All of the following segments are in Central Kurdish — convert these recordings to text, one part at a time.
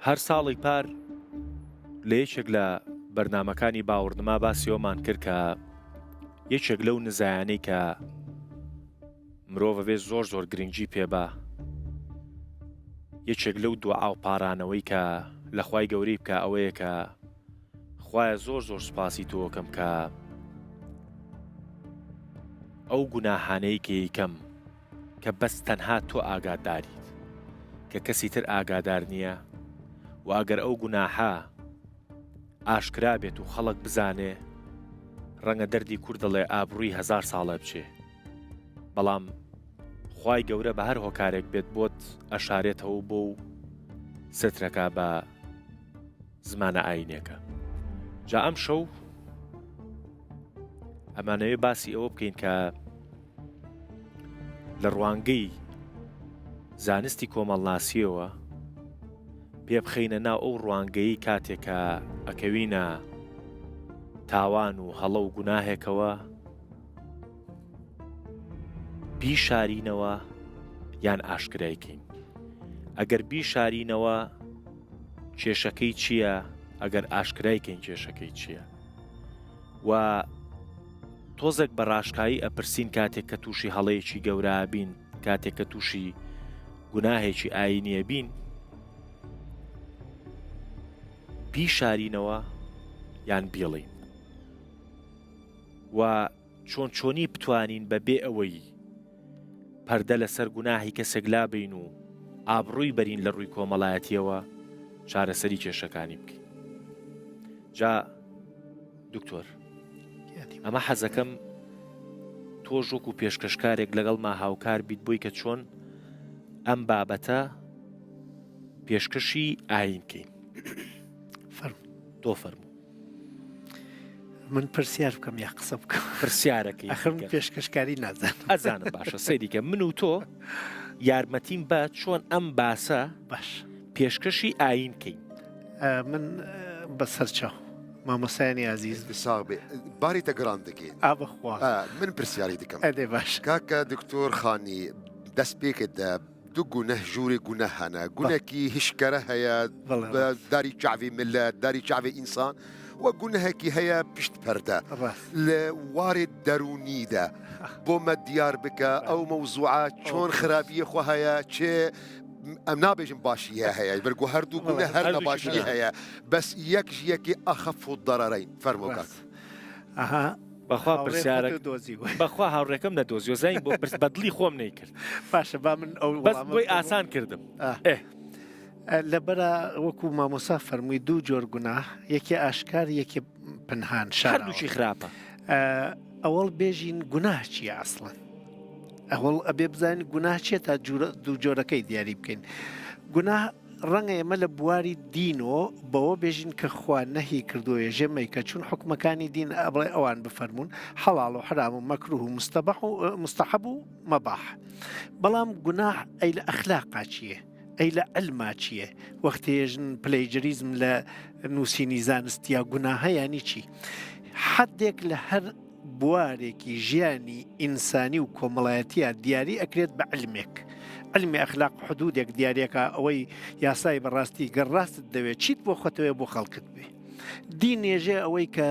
هەر ساڵی پار لە یەکێک لە بەرنامەکانی باوەڕنما باسیەوەمان کرد کە یەکێک لەو نزایانەی کە مرۆڤ بێ زۆر گرنگجی پێبا، یەکێک لەو دوعا و پارانەوەی کە لە خوای گەورەی بکە ئەوەیە کە خوایە زۆر سوپاسی تۆ کەم کە ئەو گوناهانەی کە یەکەم کە بەس تەنها تۆ ئاگاداریت کە کەسی تر ئاگادار نییە، و ئەگەر ئەو گوناحە ئاشکرا بێت و خەڵک بزانێ ڕەنگە دەردی کوور دەڵێ ئابڕووی 1000 ساڵە بچێ، بەڵام خوای گەورە بە هەر هۆکارێک بێت بۆت ئەشارێتەوە بۆ و سترەکە بە زمانە ئاینێکە. جا ئەم شەو ئەمانەوێ باسی ئەوە بکەین کە لە ڕوانگەی زانستی کۆمەڵناسیەوە پێ بخەینە ناو ئەو ڕوانگەی کاتێکە ئەکەوینە تاوان و هەڵە و گوناهێکەوە بیشارینەوە یان ئاشکرایکەین. ئەگەر بیشارینەوە کێشەکەی چییە، ئەگەر ئاشکرایکەین کێشەکەی چییە، و تۆزێک بە ڕاشکایی ئەپرسین کاتێک کە تووشی هەڵەیەکی گەورە بین، کاتێک کە تووشی گوناهێکی ئاینیە بین، بیشارینەوە یان بیڵین، و چۆنی بتوانین بەبێ ئەوەی پەردە لەسەر گوناهی کەسێک لابین و ئابڕووی بەرین لە ڕووی کۆمەڵایەتیەوە چارەسەری کێشەکانی بکەین. جا دکتۆر، ئەمە حەزەکەم تۆ ژۆک و پێشکەشکارێک لەگەڵ ما هاوکار بیت بۆی کە چۆن ئەم بابەتە پێشکەشی ئاینکەین. تۆ فەرموو. من پرسیار بکەم یا قسە بکەم؟ پرسیارەکەی ئەخم پێشکەشکاری نازانم. ئەزانم باشە سەیریکە من و تۆ یارمەتیم بە چۆن ئەم باسە باش پێشکەشی ئاینکەین. من بەسەرچاو مامۆسایانی عزیز باری تەگەڕان دەکەین ئابخوا من پرسیاری دەکەم. ئەدێ باش کاکە دکتۆر خانی دەست پێکێتدا دوو گونەه ژووری گونە هەنە، گونەکی هیشکەرە هەیە داری چاوی ملت، داری چاوی ئینسان، و گونەهێکی هەیە پشت پەردە لە وارێ دەرونیدا بۆ مە دیار بکە ئەو مەوزوعە چۆن خراپیە خۆ هەیە چێ ئەم نابێژم باشیە هەیە بەرگو هەردوو گونە هەر لە باشی هەیە، بەس یەکیەکی ئەخەف و دەڕەرەین فەرموو کاک. ئەها بەخوا پرسیارە بەخوا هاوڕێکەکەم نەدۆزیۆ زین بۆ پرس بەدڵی خۆم نەیکرد. باشە با من ئەو بەس بۆی ئاسان کردم. لەبەرە وەکو مامۆسا فەرمووی دوو جۆر گوناه، یەکی ئاشکار یەکی پنهان هەردووشی خراپە. ئەوەڵ بێژین گوناه چییە ئەسڵەن، ئەوەڵ ئەبێ بزانین گوناه چیە تا دوو جۆرەکەی دیاری بکەین. گوناه ڕەنگە ئێمە لە بواری دینەوە بەوە بێژین کە خوا نەهی کردووە ژێمەی کە چون حکومەکانی دین ئەبڵێ ئەوان بفەرمونون حەڵاڵ و حرام و مەکروه و مستەبەح و مستەحەب و مەباح. بەڵام گوناه ئەی لە ئەخلاقا چییە، ئەی لە ئەلما چییە، وەختێژن پلەیجریزم لە نووسینی زانستیا گوناهە یانی چی؟ حدێک لە هەر بوارێکی ژیانی ئینسانی و کۆمەڵایەتیە دیاری ئەکرێت بە علمێک، علمی ئەخلاق حدودێک دیارەکە ئەوەی یاسای بەڕاستی گەڕاستت دەوێت چیت بۆ خۆتەوێ بۆ خەڵکت بێ. دین نێژێ ئەوەی کە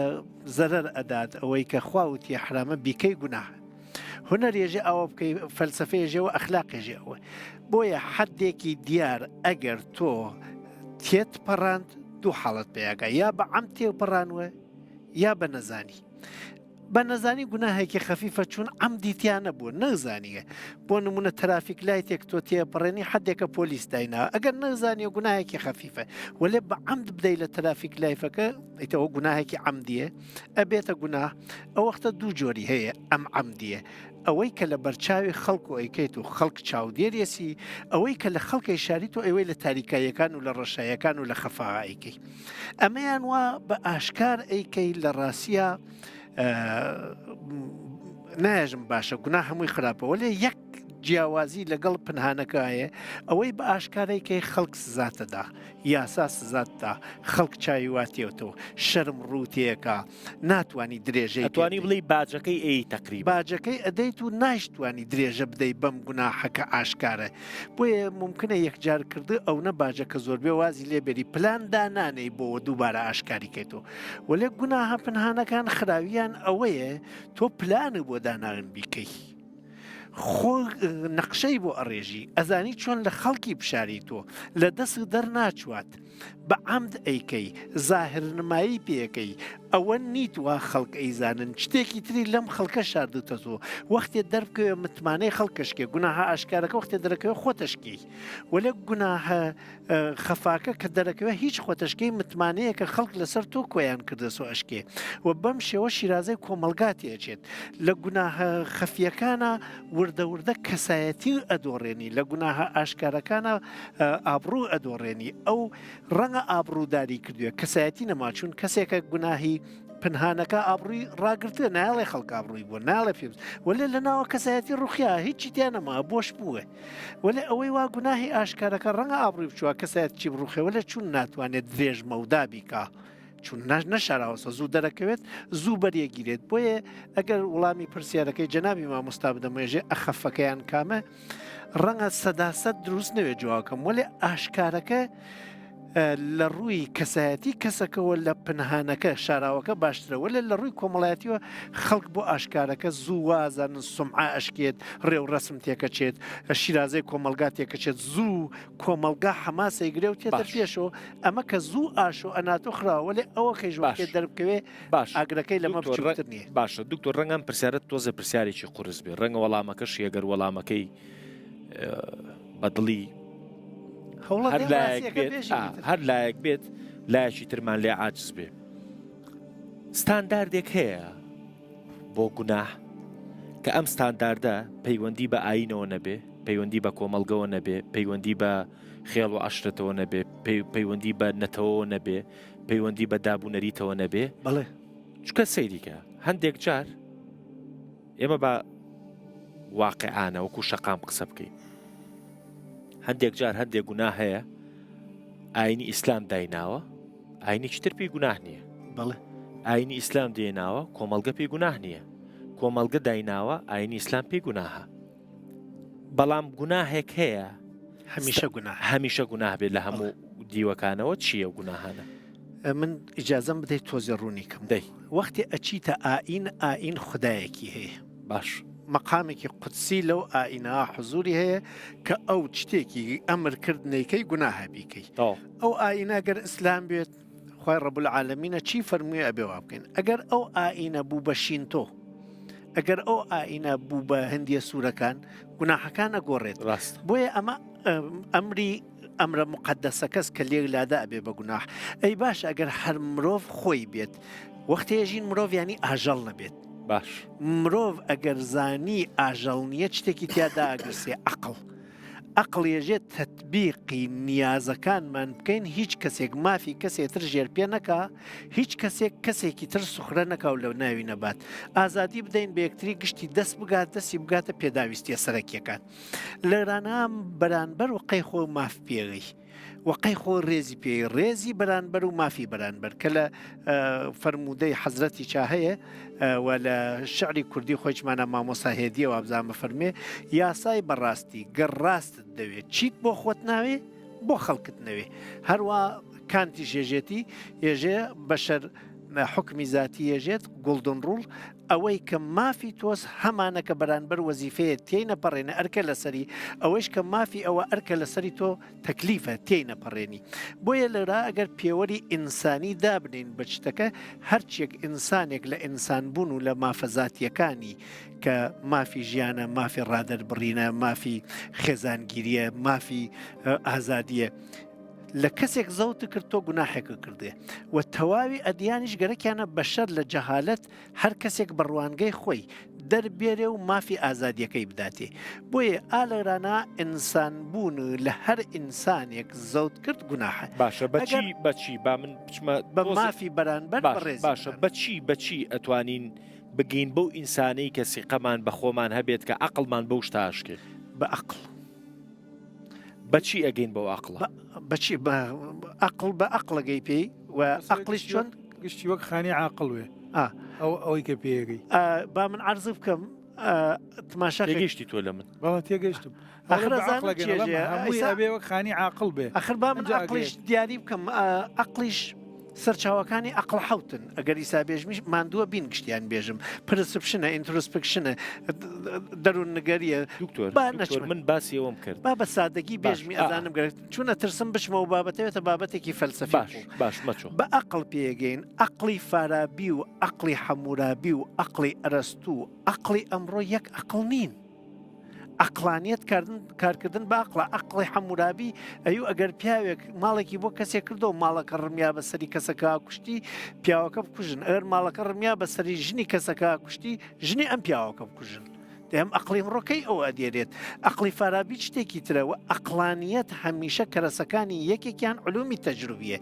زەرەر ئەدات، ئەوەی کە خواوتی حرامە بیکەی گوناهە، هونەر ێژێ ئەوە بکەی، فەلسفەیەژێەوە ئەخلاقێژێ ئەوە. بۆیە حدێکی دیار ئەگەر تۆ تێت پەڕاند دوو حاڵەت پێیاگە، یا بە عەم تێپەڕانوە یا بە نەزانی. بە نەزانی گوناهێکی خەفیفە چون عەمدی تیان نەبووە نەزانیە. بۆ نمونە ترافیک لایتێک تۆ تێپەڕێنی حدێکە پۆلیس دایناوە، ئەگەر نەزانیە گوناهێکی خەفیفە وەلێ بە عەمد بدەی لە ترافیک لایفەکە ئەیتەوە گوناهێکی عەمدیە ئەبێتە گوناه. ئەو وەختە دوو جۆری هەیە ئەم عەمدیە، ئەوەی کە لە بەرچاوی خەڵک و ئەیکەیت و خەڵک چاودێریەسی، ئەوەی کە لە خەڵکی شاریت و ئەوەی لە تاریکایەکان و لە ڕەشایەکان و لە خەفاعیکەی ئەمەیان وا بە ئاشکار ئەیکەی لە ڕاستیە ناژم باشە گوناه هەمووی خراپەوە لێ یەک جیاوازی لەگەڵ پنهانەکەیە ئەوەی بە ئاشکارەیەکەی خەڵک سزاتەدا یاسا سزاتدا خەڵک چاویواتێتەوە شەرم ڕوتێکە ناتوانانی درێژەی ئەتوانی بڵێ باجەکەی ئەی تەقریبا باجەکەی ئەدەیت و نایشتوانی درێژە بدەیت بەم گوناحەکە ئاشکارە بۆیە ممکنە یەکجار کردو ئەو نە باجەکە زۆربێ وازی لێبێری پلاندا نانەی بۆەوە دووبارە ئاشکاریکەیتەوە وەلێ گوناها پنهانەکان خراویان ئەوەیە تۆ پلانە بۆ داناون بیکەی خۆ نەقشەی بۆ ئەڕێژی ئەزانی چۆن لە خەڵکی بشاری تۆ لە دەست دەرناچوات بە عەمد ئەیکەی زاهرنمایی پێەکەی ئەوە نیتوە خەڵک ئەیزانن شتێکی تری لەم خەڵکە شاردوتە زۆ وەختێ دەربکەوێ متمانەی خەڵکەشکێ گوناها ئاشکارەکە وەختێ دەرەکەوێ خۆتەشکی وەلێ گوناها خەفاکە کە دەرەکەوێ هیچ خۆتەشکەی متمانەیە کە خەڵک لەسەر تۆ کۆیان کردە سۆ ئەشکێ و بەم شێوە شیرازەی کۆمەلگاتی ئەچێت لە گوناها خەفیەکانە وردە کەسایەتی ئەدۆڕێنی لە گوناها ئاشکارەکانە ئابڕوو ئەدۆڕێنی ئەو ڕەنگە ئابڕووداری کردووە کەسایەتی نەماچوون کەسێکە گوناهی پنهانەکە ئابڕووی ڕاگرتە ناڵێ خەڵک ئابڕووی بووە ناڵێ پێ وەلێ لە ناوە کەسایەتی ڕوخیا هیچی تیانەما بۆش بووە وەلێ ئەوەی وا گوناهی ئاشکارەکە ڕەنگە ئابڕووی بچووە کەسایەتی بڕوخێ وەلێ چون ناتوانێت درێژ مەودابیکە چون نەشاراوەسە زوو دەرەکەوێت زوو بەریەگیرێت بۆیە ئەگەر وڵامی پرسیارەکەی جەنابی مامۆستا بدەمێژێ ئەخەفەکەیان کامە ڕەنگە سەداسەد دروست نەوێت جوواکەم وەلێ ئاشکارەکە لە ڕووی کەسایەتی کەسەکەەوە لە پنهانەکە شاراوەکە باشترەوە لە ڕووی کۆمەڵایەتیوە خەڵک بۆ ئاشکارەکە زوو وازانن سمعە ئەشکێت ڕێو ڕسم تێکەچێت شیرازەی کۆمەلگا تێکەچێت زوو کۆمەلگا حەماسەی گرێ و تێتە پێشەوە ئەمە کە زوو ئاشۆ ئەناتۆ خراوە لێ ئەوە کەیژواکێ دەربکەوێ باش ئاگرەکەی لەمە بچووتر نییە باشە دکتۆر ڕەنگەم پرسیارەت تۆزە پرسیارێکی قورس بێ ڕەنگە وەڵامەکەش ئەگەر وەڵامەکەی بەدڵی هەر لایەک بێت لایەکی ترمان لێ عاجز بێ ستانداردێک هەیە بۆ گوناح کە ئەم ستانداردە پەیوەندی بە ئاینەوە نەبێ پەیوەندی بە کۆمەلگەوە نەبێ پەیوەندی بە خێڵ و عەشرەتەوە نەبێ پەیوەندی بە نەتەوە نەبێ پەیوەندی بە دابوونەریتەوە نەبێ بەڵێ چکە سەیریکە هەندێک جار ئێمە بە واقعانە وەکو شەقام قسە بکەین هەندێک جار هەندێک گوناه هەیە ئاینی ئیسلام دایناوە ئاینێکی تر پێی گوناه نییە بەڵێ ئاینی ئیسلام دێناوە کۆمەلگە پێی گوناه نییە کۆمەلگە دایناوە ئاینی ئیسلام پێی گوناهە بەڵام گوناهێک هەیە هەمیشە گوناه بێت لە هەموو دیوەکانەوە چییە گوناهانە من ئیجازەم بدەیت تۆزە ڕوونی کەم دەی وەختی ئەچیتە ئاین خودایەکی هەیە باش مەقامێکی قودسی لەو ئاینە حزوری هەیە کە ئەو شتێکی ئەمرکردنەکەی گوناهە بیکەی ئەو ئاینە گەر ئیسلام بێت خوای ڕەب العالەمینە چی فەرمووی ئەبێ وا بکەین ئەگەر ئەو ئاینە بوو بە شینتۆ ئەگەر ئەو ئاینە بوو بە هەندیە سوورەکان گوناحەکان ئەگۆڕێت ڕاست بۆیە ئەمرە مقدسە کەس کە لێلادا ئەبێ بە گوناح ئەی باش ئەگەر هەر مرۆڤ خۆی بێت وەختێژین مرۆڤ ینی ئاژەڵ نەبێت باش مرۆڤ ئەگەر زانی ئاژەڵ نییە شتێکی تیادا ئەگرسێ عقل ێژێت تەطبیقی نیازەکانمان بکەین هیچ کەسێک مافی کەسێتر ژێر پێ نەکا هیچ کەسێک کەسێکی تر سوخرە نەکاو لەو ناوی نەبات ئازادی بدەین بە یەکتری گشتی دەست بگات دەستی بگاتە پێداویستیە سەرەکیەکان لە ڕانام بەرانبەر و قەی خۆ ماف پێغی وەقەی خۆ ڕێزی پێ ڕێزی بەرانبەر و مافی بەرانبەر کە لە فەرمودەی حەزرەتی چا هەیە و لە شعری کوردی خۆیچمانە مامۆستا هێدیە و ئابزانمە فەرمێ یاسای بەڕاستی گەر ڕاستت دەوێت چیت بۆ خۆت ناوێ بۆ خەڵکت نەوێ هەروە کانتی ژێژێتی ێژێ بەشەر حکمی ذاتی ێژێت گوڵدن ڕوڵ ئەوەی کە مافی تۆس هەمانەکە بەرانبەر وەزیفەیە تێی نەپەڕێنە ئەرکە لەسەری ئەوەش کە مافی ئەوە ئەرکە لەسەری تۆ تەکلیفە تێی نەپەڕێنی بۆیە لەرا ئەگەر پێوەری ئینسانی دابنین بە شتەکە هەرچێک ئینسانێک لە ئینسانبوون و لە مافەزاتیەکانی کە مافی ژیانە مافی ڕادەربڕینە مافی خێزانگیریە مافی ئازادیە لە کەسێک زەوت کرد تۆ گوناحێکە کردێ و تەواوی ئەدیانیش گەرەکیانە بەشەر لە جەهالەت هەر کەسێک بڕوانگەی خۆی دەربێرێ و مافی ئازادیەکەی بداتێ بۆیە ئالەرانە ئینسان بوون لە هەر ئینسانێک زەوت کرد گوناحە باشە بەچی با من بچمە بە مافی بەرانبەر بەڕێز باشە بەچی ئەتوانین بگین بەو ئینسانەی کە سیقەمان بە خۆمان هەبێت کە عەقڵمان بەو شتاشکێ بە عقل بەچی ئەگەین بەو عقڵە بەچی عقل بە عقلەگەی پێی و عقلیش چۆن گشتی وەک خانی عاقڵ وێ ئەوەی کە پێگەی با من عرض بکەم تماشا تێگەیشتی تۆ لە من بەڵام تێگەشتم هەمووی بێ وەک خانی عاقڵ بێ ئەخر با من عقلیش دیاری بکەم عقلیش سەرچاوەکانی عقل حوتن ئەگەر ئیسابێژمیش ماندووە بین گشتیان بێژم پرسپشنە ئینترۆسپکشنە دەروون نگەریە دکتۆر من باسی ئەوم کرد با بە سادەگی بێژمی ئەزانم گەرێت چونە ترسم بچمەوە بابەتەوێتە بابەتێکی فەلسەفی باش مەچۆ بە عقل پێگەین عقلی فارابی و عقلی حەمورابی و عقلی ئەرەستوو عقلی ئەمڕۆ یەک عقل نین عقلانیت کارکردن بە عقڵە عقلی حەمورابی ئەیو ئەگەر پیاوێک ماڵێکی بۆ کەسێک کردەوە ماڵەکە ڕمیا بەسەری کەسەکە کوشتی پیاوەکە بکوژن ئەر ماڵەکە ڕمیا بەسەری ژنی کەسەکە کوشتی ژنی ئەم پیاوەکە بکوژن دەم ئەقلیم ڕۆکەی ئەوە ئەدێرێت ئەقلی فارابی شتێکی ترەوە ئەقلانیت هەمیشە کەرەسەکانی یەکێکیان علومی تەجروبیە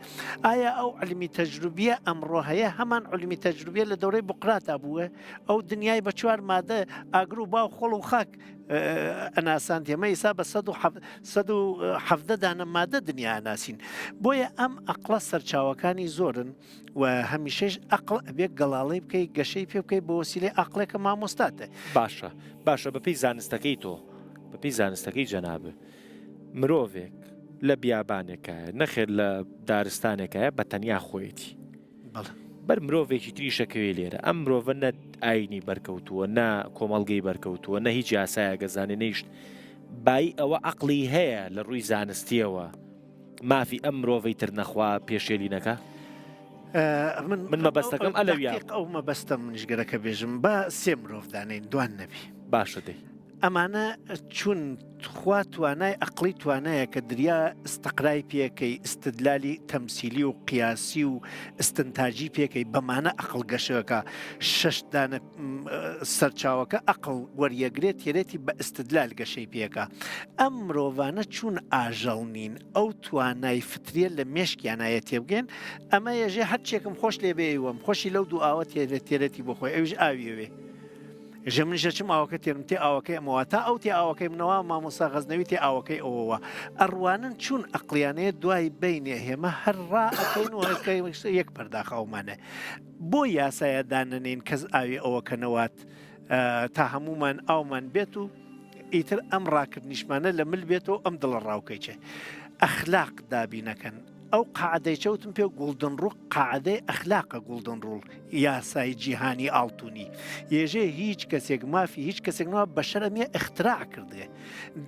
ئایا ئەو علمی تەجروبیە ئەمڕۆ هەیە هەمان علمی تەجروبیە لە دەورەی بوقراتا بووە ئەو دنیای بە چوار مادە ئاگر و باو خۆڵ و خاک ئەناسان تێمە ئیسا بە 170 دانە مادە دنیا ئەناسین بۆیە ئەم ئەقلە سەرچاوەکانی زۆرن و هەمیشەش ئەقل ئەبێت گەڵاڵی بکەی گەشەی پێ بکەی بۆ وسیلەی ئەقلێکە مامۆستاتە باشە بەپێی زانستەکەی تۆ بەپێی زانستەکەی جەنابە مرۆڤێک لە بیابانێکە نەخێر لە دارستانێکە بە تەنیا خۆیەتی بەر مرۆڤێکی تریشەکەوێ لێرە ئەم مرۆڤە نە ئاینی بەرکەوتووە نا کۆمەڵگەی بەرکەوتووە نە هیچ یاسایە گەزانێ نەیشت بای ئەوە عقلی هەیە لە ڕووی زانستیەوە مافی ئەم مرۆڤەی تر نەخوا پێشێلینەکە من مەبەستەکەم ئەلەویا ئەو مەبەستە منیشگەرەکە بێژم بە سێ مرۆڤدانین دوان نەبی باشە دەی ئەمانە چون خوا توانای عقلی توانایە کە دریا استقرای پێکەی استدلالی تەمسیلی و قیاسی و استنتاجی پێکەی بەمانە عقل گەشەکە شەشدانە سەرچاوەکە عقل وەریەگرێت تێرێتی بە استدلال گەشەی پێکە ئەم مرۆڤانە چون ئاژەڵ نین ئەو توانای فتریە لە مێشکیانایە تێبگەن ئەمە ێژێ هەرچێکم خۆش لێ بێوەم خۆشی لەو دوو ئاوە تێرێتی بۆ خۆی ئەوش ئاویوێ ژە منیشە چم ئاوەکە تێرم تێ ئاوەکەی ئەمەوە تا ئەو تێ ئاوەکەی منەوە مامۆستا غەزنەوی تێ ئاوەکەی ئەوەوە ئەڕوانن چون ئەقلیانەیە دوای بینێ هێمە هەرڕا ئەەکەین و یەک پەرداخەومانە بۆ یاسایە دانەنین کەس ئاوی ئەوەکەنەوات تا هەمومان ئاومان بێت و ئیتر ئەم ڕاکردنیشمانە لە مل بێتەوە ئەم دڵە ڕاوکەیچێ ئەخلاق دابینەکەن ئەو قاعدەی چەوتم پێ گوڵدن ڕوو قاعدەی ئەخلاقە گوڵدن ڕوول یاسای جیهانی ئاڵتونی یێژێ هیچ کەسێک مافی هیچ کەسێکنەوە بەشەرەمیە اختراع کردێ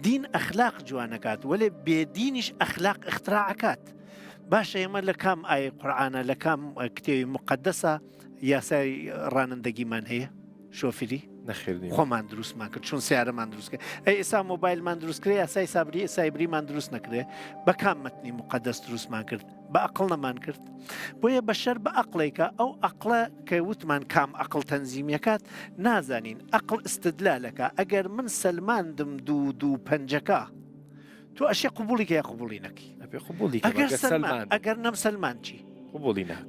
دین ئەخلاق جوانەکات وەلێ بێدینیش ئەخلاق اختراعەکات باشە ئێمە لە کام ئای قورعانە لە کام کتێوی مقدسە یاسای ڕانندگیمان هەیە شۆفری خۆمان دروستمان کرد چون سیارەمان دروستکە ئەی ئێستا مۆبایلمان دروستکرێ یاسای سایبریمان دروست نەکرێ بە کام مەتنی مقدس دروستمان کرد بە عقڵ نەمان کرد بۆیە بەشەر بە عقلێکە ئەو عقلە کە وتمان کام عقل تەنزیمیەکات نازانین عقل استدلالەکە ئەگەر من سەلماندم دوو پەنجەکە تۆ ئەشێ قوبوڵی کە یا قوبوڵی نەکی ئەگەر نەم سەلمان چی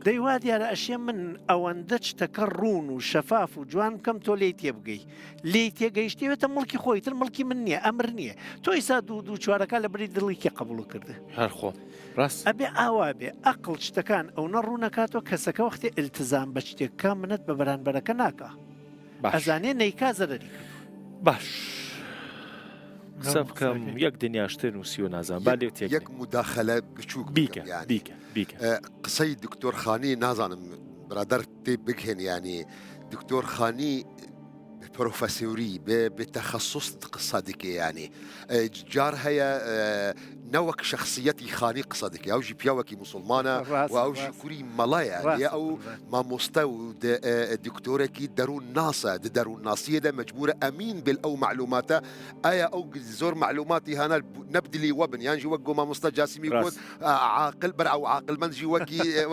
دەیوا دیارە ئەشێ من ئەوەندە شتەکە ڕوون و شەفاف و جوان بکەم تۆ لی تێبگەی لی تێگەیشتێتە مڵکی خۆی تر مڵکی من نییە ئەمر نییە تۆ ئیسا دوو چوارەکە لە بری دڵیکی قبول کردە هەرخۆ ڕاست ئەبێ ئاوا بێ عقل شتەکان ئەو نەڕوونەکاتەوە کەسەکە وەختی ئیلتزام بە شتێککە منەت بە بەرانبەرەکە ناکە ئەزانێ نەیکا زەرەری کرد باش قسە بکەم یەک دنیاشتر نووسی و نازان با لێ تێک یەک مداخەلە بچووک بیکە قسەی دکتۆر خانی نازانم برادەر تێ بگهێن ینی دکتۆر خانی پرۆفەسیوری بتەخەسوس قسە دکێ ینی جار هەیە نەوەک شخصیەتی خانی قسە دکێ ئەوژی پیاوەکی موسڵمانە و ئەوژی کوری مەڵایە ئەو مامۆستا و دکتۆرێکی دەروون ناسە دەروون ناسیەدا مەجبورە ئەمین بل ئەو معلوماتە ئایا ئەو زۆر معلوماتی هەنا نەبدلی وەبن یانجی وەک گۆ مامۆستا جاسیمی گوت عاقل بەر ئەو عاقلمەندجی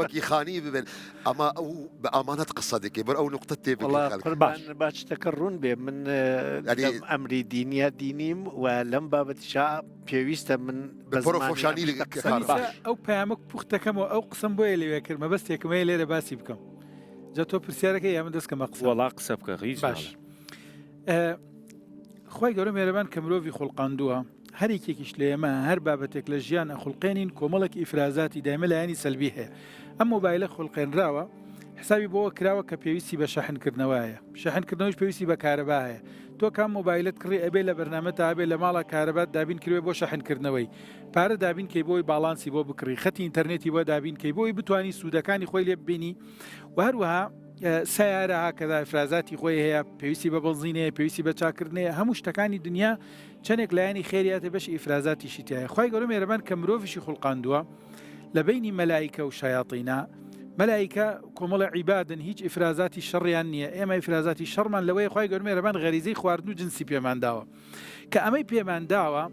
وەکی خانی ببن ئەما ئەو بە ئامانەت قسە دکێ بەر ئەو نقطە تێ باشتەکە ڕوون بێ من ئەمری دینیە دینیم و لەم بابەتیشا پێویستە من بەخۆشانی ئەو پامە پوختەکەمەوە ئەو قسم بۆیە لێوێ کرد مەبەستێکمەیە لێرە باسی بکەم جا تۆ پرسیارەکە یامە دەستکەمە وەڵا قسە بکە هیچ باش خی گەورە مێرەبان کە مرۆڤی خۆڵقاندووە هەر یەکێکیش لە ئێمە هەر بابەتێک لە ژیان ئەخڵقێنین کۆمەڵک ئیفرازاتی دایمە لایەنی سەلبی هەیە ئەم مۆبایلە خۆڵقێنراوە حسابی بۆەوە کراوە کە پێویستی بە شەحنکردنەوەیە شەحنکردنەوەش پێویستی بە کارەبا هەیە تۆ کام مۆبایلت کڕی ئەبێ لە بەرنامە تا ئەبێ لە ماڵە کارەبات دابین کردوێ بۆ شەحنکردنەوەی پارە دابین کەی بۆی باڵانسی بۆ بکڕی خەتی ئینتەرنێتی بۆ دابین کەی بۆی بتوانی سوودەکانی خۆی لێ ببینی و هەروەها سیارە هاکەدا ئیفرازاتی خۆی هەیە پێویستی بە بەنزینەیە پێویستی بە چاکردنەیە هەموو شتەکانی دنیا چەندێک لایەنی خێریاتە بەش ئیفرازاتیشی تایە خی گەورە مێرەبان کە مرۆڤیشی خوڵقاندووە لە بینی مەلایکە و شایاطینە مەلایکە کۆمەڵە عیبادن هیچ ئیفرازاتی شەڕیان نییە ئێمە ئیفرازاتی شەڕمان لەوەی خی گەورە مێرەبان غەریزەی خواردن و جنسی پێمانداوە کە ئەمەی پێمانداوە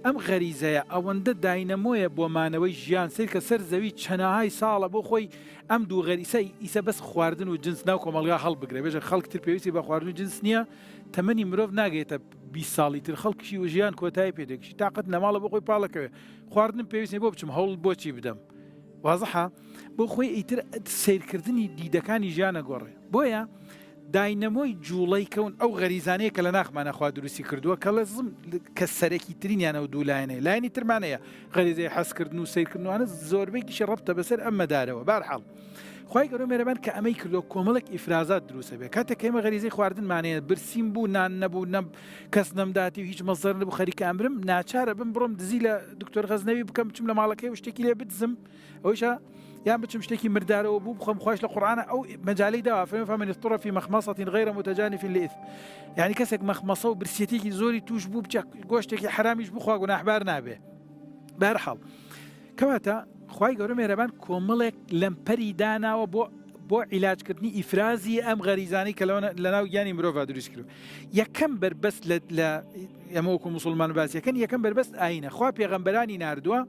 ئەم غەریزەیە ئەوەندە داینەمۆیە بۆمانەوەی ژیان سیر کە سەر زەوی چەنەهای ساڵە بۆ خۆی ئەم دوو غەریسەی ئیسە بەس خواردن و جنس ناو کۆمەڵگا هەڵبگرێ بێژە خەڵکتر پێویستی بە خواردن و جنس نییە تەمەنی مرۆڤ ناگێتە 20 ساڵی تر خەڵکشی و ژیان کۆتایی پێدەکشی تااقەت نەماڵە بۆ خۆی پاڵەکەوێ خواردن پێویستی بۆ بچم هەوڵ بۆچی بدەم وازەحە بۆ خۆی ئیتر سیرکردنی دیدەکانی ژیانە گۆڕێ بۆیە داینەمۆی جوڵەی کەون ئەو غەریزانەیە کە لە ناخمانەخوا دروستی کردووە کە لە زم کە سەرەکی ترینیانەوە دوولایەنەیە لایەنی ترمانەیە غەریزەی حەزکردن و سیرکردنوانە زۆربەیەکیشی ڕەبتە بەسەر ئەم مەدارەوە بارحاڵ خی گەورە مێرەبان کە ئەمەی کردو کۆمەڵک ئیفرازات دروستە بێ کاتێک ئێمە غەریزەی خواردنمانەیە برسیم بوو نان نەبوو کەس نەمداتی و هیچ مەزەر نەبوو خەریکە ئەمرم ناچارە بڕۆم دزی لە دکتۆر غەزنەوی بکەم بچم لە ماڵەکەی و شتێکی لێ بدزم ئەویشە یان بچم شتێکی مردارەوە بوو بخۆم خۆش لە قورآانە ئەو مەجای داوا فمن اضطر في مخمصة غير متجانف للإثم يعني کەسێک مەخمەسە و برسیەتێکی زۆری توش بوو بچ گۆشتێکی حرامیش بخوا گوناحبار نابێ بەرحەڵ کەواتە خی گەورە مێرەبان کۆمەڵێک لەمپەری داناوە بۆ عیلاجکردنی ئیفرازی ئەم غەریزانەی کە لەناو گیانی مرۆڤ دروست کرد یەکەم بربەست لە ئەمەوەکو مسلمان باسیەکەن یەکەم بربەست ئاینە خوا پێغەمبەرانی ناردووە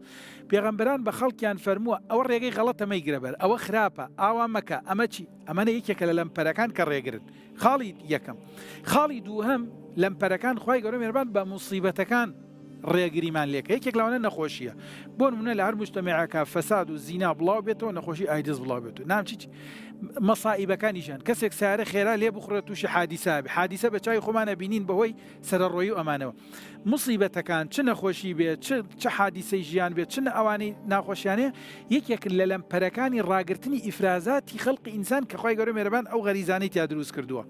پێغەمبەران بە خەڵکیان فەرمووە ئەوە ڕێگەی غەڵەتە مەیگرە بەر ئەوە خراپە ئاوا مەکە ئەمە چی ئەمەە یەکێکە لە لەمپەرەکان کە ڕێگرن خاڵی یەکەم خاڵی دووهەم لەمپەرەکان خی گەورە مێربان بە موسیبەتەکان ڕێگریمان لێکە یەکێک لەوانە نەخۆشیە بۆ نمونە لە هەر مجتەمەعەکە فەساد و زینا بڵاو بێتەوە نەخۆشی ئایدز بڵاو بێتەوە نامچی مەسائیبەکانیشان کەسێک سارە خێرا لێ بخڕێت تووشی حادیسابێ حادیسە بە چای خۆمانە بینین بەهۆی سەرڕۆیی و ئەمانەوە موسیبەتەکان چ نەخۆشی بێت چ حادیسەی ژیان بێت چ ئەوانەی ناخۆشیانەیە یەکێک لە لەمپەرەکانی ڕاگررتنی ئیفرازاتی خەڵقی ئینسان کە خی گەورە مێرەبان ئەو غەریزانەی تا دروست کردووە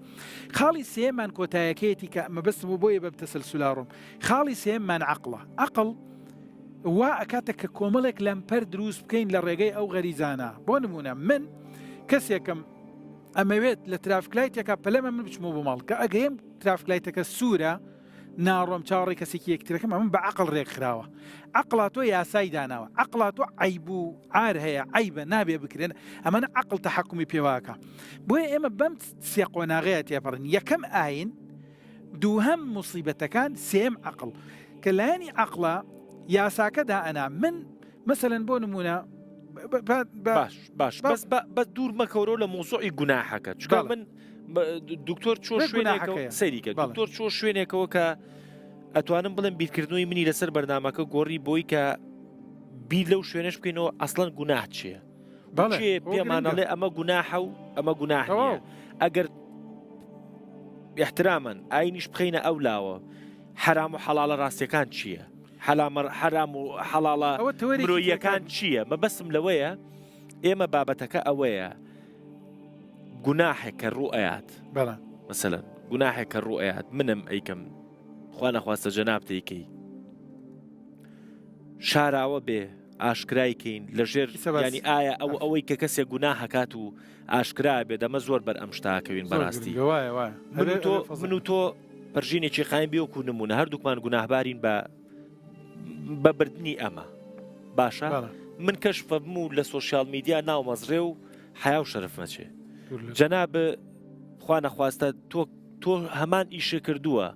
خاڵی سێمان کۆتایەکەیەتی کە مەبەست بوو بۆیە بە تەسەلسولاڕۆم خاڵی سێمان عەقڵە عەقڵ وا ئەکاتە کە کۆمەڵێک لەمپەر دروست بکەین لە ڕێگەی ئەو غەریزانە بۆ نمونە من کەسێکم ئەمەوێت لە ترافکلایتێکە پەلەمە من بچمەوە بۆ ماڵ کە ئەگەیم ترافکلایتەکە سوورە ناڕۆم چاڕی کەسێکی یەکترەکەم ئەمە بە عەقڵ ڕێکخراوە عەقڵا تۆ یاسای داناوە عەقڵا تۆ عیب و عار هەیە عیبە نابێ بکرێن ئەمەە عەقڵ تەحەکومی پێواکە بۆیە ئێمە بەم سێ قۆناغەیە تێپەڕین یەکەم ئاین دووهەم موسیبەتەکان سێم عەقڵ کە لایەنی عەقڵە یاساکەدا ئەنا من مەسەلەن بۆ نمونە باش بە دوور مەکەورۆ لە مۆزۆی گوناحەکە چکە من دکتۆر چۆ شوێنێکەوە سەریکە دکتۆر چۆ شوێنێکەوە کە ئەتوانم بڵێم بیرکردنەوەی منی لەسەر بەرنامەکە گۆڕی بۆی کە بیر لەو شوێنش بکەینەوە ئەسڵەن گوناح چییە پێمانەڵێ ئەمە گوناحە و ئەمە گوناح نییە ئەگەر احترامەن ئاینیش بخەینە ئەو لاوە حرام و حەڵاڵە ڕاستیەکان چییە حرام و حەڵاڵە مرۆییەکان چییە مەبەسم لەوەیە ئێمە بابەتەکە ئەوەیە گوناحێک کە ڕوو ئەیات مەسەلەن گوناحێک کە ڕوو ئەیات منم ئەیکەم خوا نەخواستە جەنابتەیکەی شاراوە بێ ئاشکرایکەین لە ژێر ینی ئایا ئەوەی کە کەسێک گوناح هەکات و ئاشکرا بێ دەمە زۆر بەر ئەم شتاکەوین بەڕاستی من و تۆ پەرژینێکی خایم بێوەکو نمونە هەردووکمان گوناهبارین بە بردننی ئەمە باشە من کەشفەم و لە سۆشیال میدیا ناومەزرێ و حیا و شەرفمەچێ جەناب خوا نەخواستە تۆ هەمان ئیشە کردووە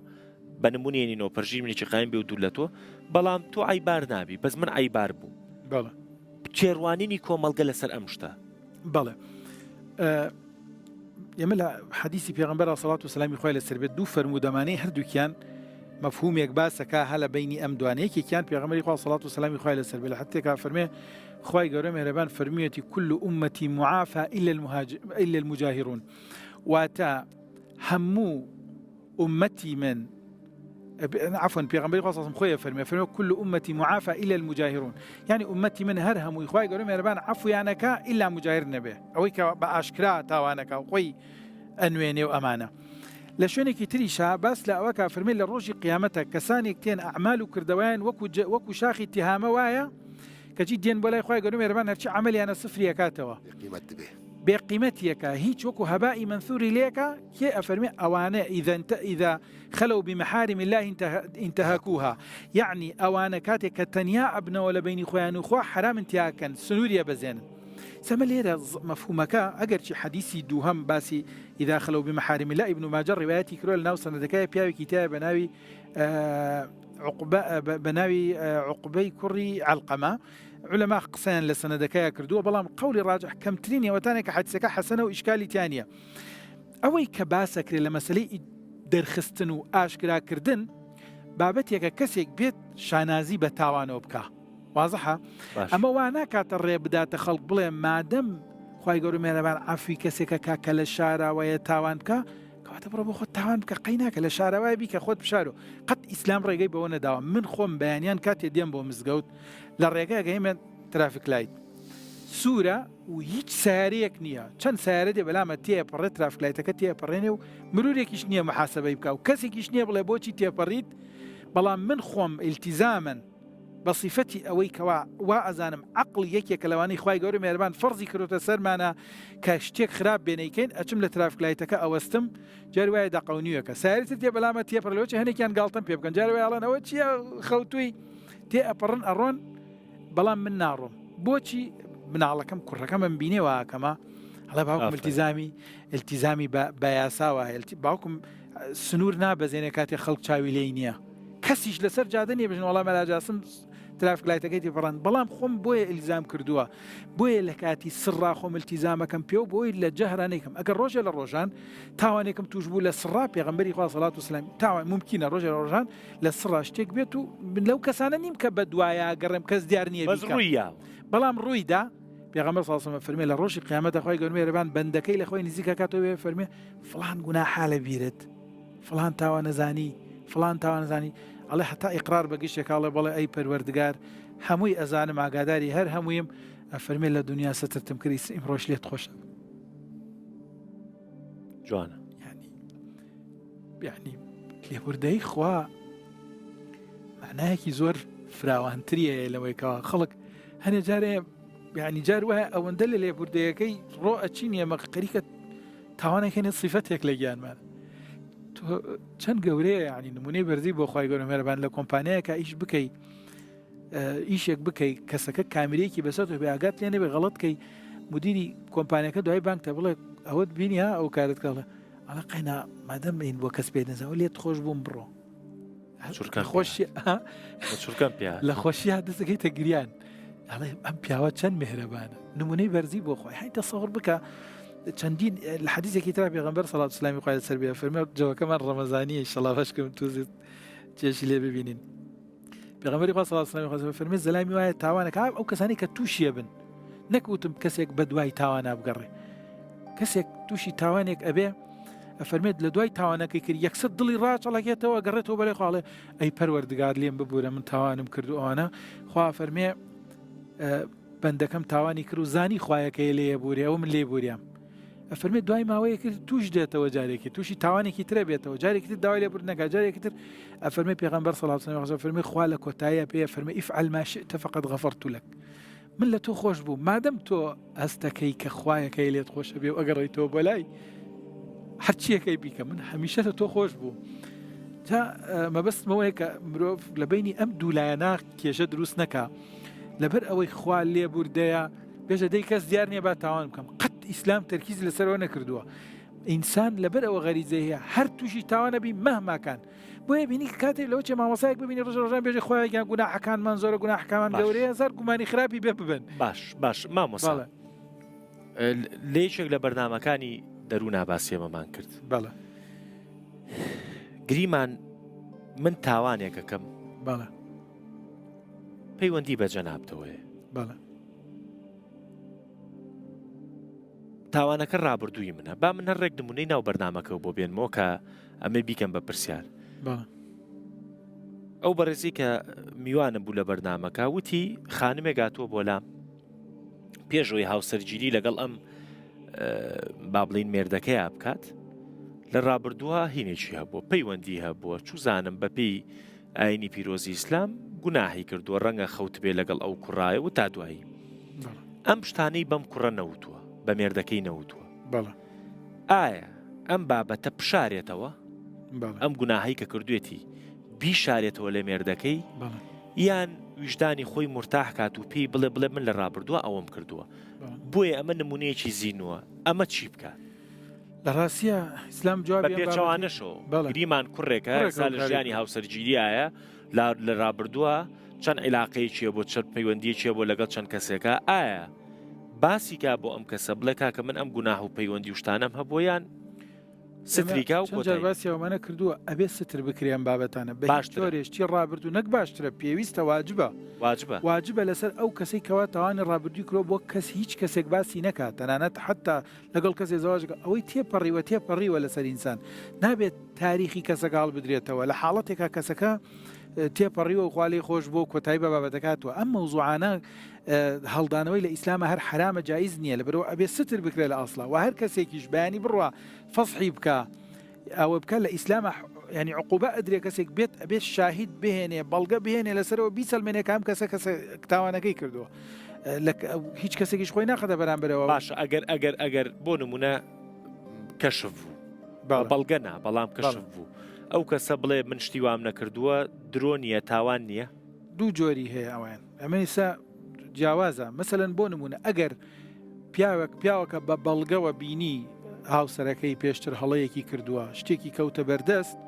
بە نمونێنینەوە پەرژین منێکی قایم بێ و دوور لە تۆ بەڵام تۆ عیبار نابی بەس من عیبار بوو چێڕوانینی کۆمەڵگە لەسەر ئەم شتە بەڵێ ئێمە لە حەدیسی پێغەمبەر سەڵات و سەلامی خوای لەسەر بێت دوو فەرمودەمانەی هەردووکیان مەفهومێک باسەکە هەلە بینی ئەم دوانەیەکێکیان پێغەمبەری خوا سەڵات و سەلامی خوای لەسەر بێت لە حەدیثێکا فەرمێ خوای گەورە مێرەبان فەرمیەتی كل أمتي معافى إلا المجاهرون واتە هەموو ئومەتی من عفوا بيغمبري خاصة خويا فرمي كل أمتي معافى إلا المجاهرون، يعني أمتي من هرهم وإخوائي قالوا مهربان عفو يعنك إلا مجاهر نبيه أويك بأشكرا تاوانك وقوي أنويني وأمانة لشونك تريشا بس لأوكا فرمي للروج قيامتك كساني كتين أعمال كردوان وكو شاخي اتهام وايا كجي دين بولا إخوائي قالوا مهربان هرشي عملي أنا صفري كاتوا بقيمتك هيك وكو هبائي منثوري ليك كي أفرمي أوانا إذا خلوا بمحارم الله انتهكوها، يعني أوانا كاتك التنيا أبنى ولا بين خوان وخوا حرام انتهاكا سنوريا بزين سما ليرا مفهومك أجر شي حديثي دوهم باسي إذا خلوا بمحارم الله ابن ماجر رواياتي كرول ناوسنا ذكاء بياوي كتاب بناوي عقبي كري علقمة علماء قسان لسنة دكايا كردوه بلام قولي راجح كم تريني وتانيك حدثك حسنة وإشكالي تانية أوي كباسك لمسالي درخستن وآشكرا كردن بابتك كسيك بيت شانازي بتاوانو بكا واضحة أما وانا كاتر بدات خلق بلا مادم خواهي قولوا مهربان عفوي كسيك كاكا للشارع ويتاوان بكا كواتب ربو خود تاوان بكا قيناك للشارع ويبيك خود بشارو قد إسلام ريقاي بوانا داوان من خوم بيانيان كاتي ديان بو مزقوت للريقاي قيمة ترافيك لايت سورة وهيج ساريك نية چند سارة دي بلا تيه بري ترافيك لايتك تيه برينيو مروريكيش نية محاسبة يبكا وكسيكيش نية بلا بوچي تيه بريد بلا من خوم التزاما بصفتي أويك وأزانم عقل يكي كلواني خواهي قولي مهربان فرضي كروتا سر معنا كاشتيك خراب بينيكين أجم لترافيك لايتك أوستم جارواي دا قونيوك ساري تتيا بلامة تيا برلوچ هني كان غلطن بيبكن جارواي على نوتشي خوتوي تيا أبرن أرون بلام من نارهم بوشي من على كم كرة كم بيني وكما على باوكم التزامي بياساوا باوكم سنور نابزينه كاتي خلق شاوي لينيا كسيش لسر جادني بجن والله ما جاسم ترافيك لايتكيتي فران بلام خوم بوي الزام كردوها بوي لكاتي سرا خوم التزامكم بيو بوي لجهرانيكم اگر روجه للروجان تاوانيكم توجبوا للسرا بيغمبري خوا صلاه والسلام تاوان ممكن روجه للروجان للسرا اشتيك بيتو لو كسانني مكبدوايا قرم كز ديارنيه بس رويا بلام رويدا بيغمبر صلى الله عليه وسلم فرمي للروج قيامته خوي قال مهربان بندكي لخوي نزيكا كاتو فرمي فلان غنا حاله بيرت فلان تاوان زاني فلان تاوان زاني الله حتى إقرار بقيشك الله بلا أي پروردگار هموي أزان مع قاداري هر همويم أفرمي للدنيا ستر تمكريس إمروش ليه تخش جوانا يعني ليه بردي خوا معناه كي زور فراوان تريه لما يكوا خلق هنا جاري يعني جاروها أو ندل ليه بردي كي رؤى تشينيا مقريكة تاوانا كانت صفتك لجان مال چەند گەورەیە یعنی نمونەی بەرزی بۆ خۆی گەورە مێرەبان لە کۆمپانیایەکە ئیش بکەی ئیشێک بکەی کەسەکە کامرەیەکی بەسەر تۆ بێئاگات لێ نەبێ غەڵەت کەی مدیری کۆمپانیەکە دوای بانکتە بڵێ ئەوەت بینی ها ئەو کارت کاڵە ئەڵە قەینا مادەم این بۆ کەس پێ نەزانەوە لێت خۆش بووم بڕۆ لە خۆشیە دەستەکەیتە گریان ئەڵێ ئەم پیاوە چەند مێهرەبانە نمونەی بەرزی بۆ خۆی هەی تەسەوڕ بکە چەندین لە حەدیثێکی ترا پێغەمبەر صلی الله علیه و سلم خوای سەر بێ فەرمێ جەوەکەمان ڕەمەزانیە ئینشەڵا بەشکەم توزت چێشی لێ ببینین پێغەمبەری خوا صلی الله علیه و سلم فەرمێ زەلامی وایە تاوانێک ئەو کەسانی کە تووشیە بن نەکوتم کەسێک بە دوای تاوانە بگەڕێ کەسێک تووشی تاوانێک ئەبێ ئەفەرمێت لە دوای تاوانەکەی کرد یەکسەر دڵی ڕاچەڵەکێتەوە گەڕێتەوە بەلێ خواڵێ ئەی پەروەردگار لێم ببوورە من تاوانم کرد و ئەوانە خوا فەرمێ بەندەکەم تاوانی کرد و زانی خوایەکەی لێ بوورێ ئەو من لێ بووریام ئەفەرمێ دوای ماوەیە کرد توش دێتەوە جارێکی تووشی تاوانێکی ترە بێتەوە جارێکی تر داوای لێ بردنەکە جارێکی تر ئەفەرمێ پێغەمبەر صلی الله علیه و سلم فەرمێ خوا لە کۆتاییە پێ فەرمێ افعل ما شئت فقد غفرت لك من لە تۆ خۆش بوو مادەم تۆ هەستەکەی کە خوایەکەی لێت خۆشە بێ و ئەگەڕێیتەوە بەلای هەرچیەکەی بیکە من هەمیشە لە تۆ خۆش بوو جا مەبەستمەوەیە کە مرۆڤ لە بینی ئەم دوولایەنە کێشە دروست نەکا لەبەر ئەوەی خوا لێ بوردەیە بێژە دەی کەس دیار نییە با تاوان بکەم قەت ئیسلام تەرکیز لەسەرەوە نەکردووە ئینسان لەبەر ئەوە غەریزە هەیە هەر تووشی تاوانە بی مەهماکان بۆیە بینی کە کاتێک لەوە چێ مامۆسایەک ببینی ڕۆژ ڕۆژان بێژێ خۆیان گوناحەکانمان زۆرە گوناحەکانمان گەورەیە زار گومانی خراپی بێ ببن باش مامۆسا لێشێک لە بەرنامەکانی دەروون ئاباسیەمەمان کرد بەڵێ گریمان من تاوانێکەکەم بەڵێ پەیوەندی بە جەنابتەوەیە بەڵێ تاوانەکە ڕابردووی منە با من هەر ڕێک نمونەی ناو بەرنامەکە بۆ بێنمەوە کە ئەمە بیکەم بە پرسیار ئەو بەڕێزی کە میوانە بوو لە بەرنامەکە وتی خانمێک گاتووە بۆ لام پێشەوەی هاوسەرگیری لەگەڵ ئەم با بڵین مێردەکەیە بکات لە ڕابردووە هینێکی هەبووە پەیوەندی هەبووە چوزانم بەپێی ئاینی پیرۆزی ئیسلام گوناهی کردووە ڕەنگە خەوت بێ لەگەڵ ئەو کوڕایە و تا دوایی ئەم شتانەی بەم کوڕە نەوتووە بە مێردەکەی نەوتووە ئایا ئەم بابەتە پشارێتەوە ئەم گوناهی کە کردوێتی بیشارێتەوە لە مێردەکەی یان ویژدانی خۆی مرتاح کات و پێی بڵێ من لە ڕابردووە ئەوەم کردووە بۆیە ئەمە نمونەیەکی زینووە ئەمە چی بکات لە ڕاستیە ئیسلام جواب پێچوانەشەوە گریمان کوڕێکە ئێستا لە ژیانی هاوسەرگیریایە لە ڕابردووە چەند عیلاقەی چیە بۆ چەند پەیوەندی چیە بۆ لەگەڵ چەند کەسێکە ئایا باسی کا بۆ ئەم کەسە بڵێ کاکە من ئەم گوناه و پەیوەندی وشتانم هەبوویان ستریکا و باسیەوەمانە کردووە ئەبێ ستر بکریان بابەتانە باشتۆرێشتی ڕابردوو نەک باشترە پێویستە واجبە لەسەر ئەو کەسەی کەوا تاوانی ڕابردووی کرۆ بۆ کەس هیچ کەسێک باسی نەکات تەنانەت حتا لەگەڵ کەسێ زەواجەکە ئەوەی تێپەڕیوە لەسەر ئینسان نابێت تاریخی کەسەکە هەڵبدرێتەوە لە حاڵەتێکا کەسەکە تێپەڕیوە خوالی خۆش بۆ کۆتایی بە بابەتەکاتوە ئەم مەوزوعانە هەڵدانەوەی لە ئیسلامە هەر حرامە جایز نییە لەبەرەوە ئەبێ ستر بکرێت لە ئەسڵا و هەر کەسێکیش بەیانی بڕوە فەسحی بکە ئەوە بکە لە ئیسلامە ینی عقوبە ئەدرێ کەسێک بێت ئەبێت شاهید بهێنێ بەڵگە بهێنێ لەسەرەوە بیسەلمێنێ کام کەسە تاوانەکەی کردووە هیچ کەسێکیش خۆی ناخەتە بەرامبەرەوە باشە ئەگەر بۆ نمونە کەشف بوو بەڵگەنا بەڵام کەشف بوو ئەو کەسە بڵێ من شتی وام نەکردووە درۆ نییە تاوان نییە دوو جۆری هەیە ئەویان ئەمەسا جیاوازە مەسەلەن بۆ نمونە ئەگەر پیاوەکە بە بەڵگەوە بینی هاوسەرەکەی پێشتر هەڵەیەکی کردووە شتێکی کەوتە بەردەست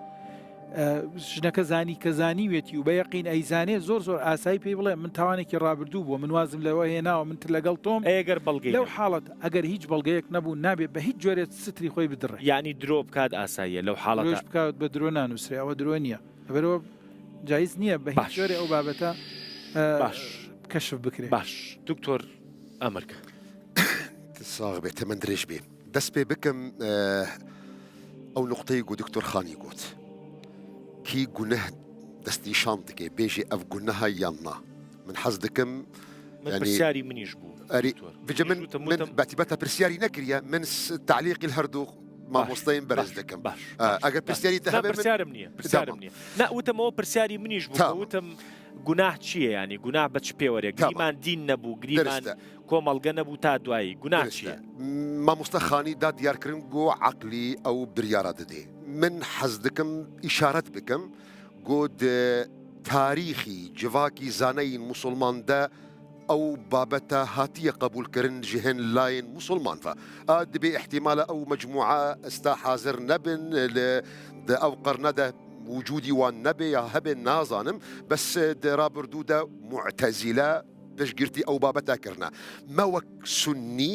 ژنەکە زانی کە زانیوێتی و بە یەقین ئەیزانێ زۆر ئاسایی پێی بڵێ من تاوانێکی ڕابردوو بووە من وازم لەوە هێناوە من تر لەگەڵ تۆم ئەگەر بەڵگەی لەو حاڵەت ئەگەر هیچ بەڵگەیەک نەبوو نابێت بە هیچ جۆرێت ستری خۆی بدڕێ یعنی درۆ بکات ئاساییە لەو حاڵەت بکات بە درۆ نانووسێ ئەوە درۆ نییە لەبەرەوە جایز نییە بە هیچ جۆرێ ئەو بابەتە باش کەشف بکرێت باش دکتۆر ئەمریکا ساغ بێتە من درێژ بێ دەست پێ بکەم ئەو نقطەی گو دکتۆر خانی گوت کی گونەه دەستی شان دکێ بێژێ ئەف گونەها یاننا من حەز دەکەم پرسیاری منیش بوو من باتیبەتە پرسیاری نەکریە من تعلیقی هەردوو مامۆستاییم بەرز دەکەم ئەگەر پرسیاری پرسیارم نییە نەوتمەوە پرسیاری منیش بوو وتم گوناه چییە ینی گوناه بە چ پێوەرێک گریمان دین نەبوو گریمان کۆمەڵگە نەبوو تا دوایی گوناه چییە مامۆستا خانی دا دیارکردن گۆ عەقلی ئەو بریارە دەدێ من حەز دەکەم ئیشارەت بکەم گۆ تاریخی جڤاکی زانەی مسلماندا ئەو بابەتە هاتیە قبولکردن جهێن لایەن مسلمان دەبێ احتیمالە ئەو مجموعە ئێستا حاضر نەبن ئەو قەرنەدا وجودی وان نەبێ یا هەبێ نازانم بەس ڕابردوودا معتەزیلە پێشگirتی ئەو بابەتا کردنا مە وەک سنی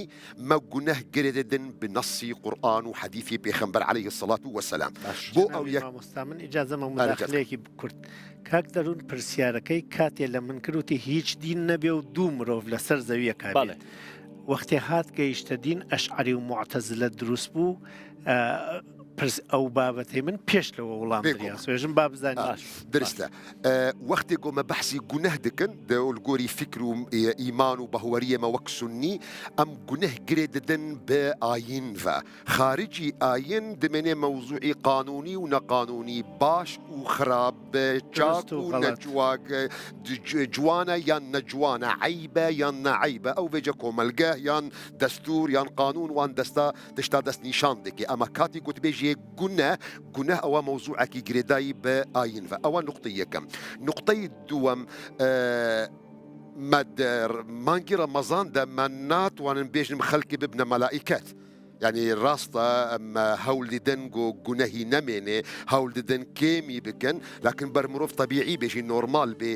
مە گونەه گرێدەدن بنەسی قورئان و حەدیثی پێغەمبەر عەلەیهی السەڵات وەسەلام بۆ ئەو مامۆستا من ئیجازەمە مداخلەیەکی بکورد کاک دەروون پرسیارەکەی کاتێ لە من کردوتی هیچ دین نەبێ و دوو مرۆڤ لەسەر زەویە کابێت وەختێ هات گەیشتە دین ئەشعەری و معتەزلە دروست بوو ئەو بابەتەی من پێش لەوە وەڵام بدریا سوێژم با بزانین درستە وەختێک گۆمە بەحسی گونەه دەکەن دەولگۆری فکر و ئیمان و بەهوەریەمە وەک سنی ئەم گونەه گرێ دەدەن بە ئاین خارجی ئاین دەمێنێ مەوزوعی قانونی و نەقانونی باش و خراپ چاک و نەجواک جوانە یان نەجوانە عیبە یان نەعیبە ئەو بێجە کۆمەلگە یان دەستور یان قانون وان دەستا تشتا دەست نیشان دەکێ ئەمە کاتی گوتبێژی گوناه ئەوە مەوزوعێکی گرێدایی بە ئاین ئەوە نقطەی یەکەم نقطەی دووەم مانگی ڕەمەزاندا من ناتوانن بێژم خەڵکی ببنە مەلائیکەت یعنی ڕاستە هەوڵ ددن گونەهی نەمێنێ هەوڵ ددن کێمی بکەن لكن بەر مرۆڤ طبیعی بێژی نۆرمال بێ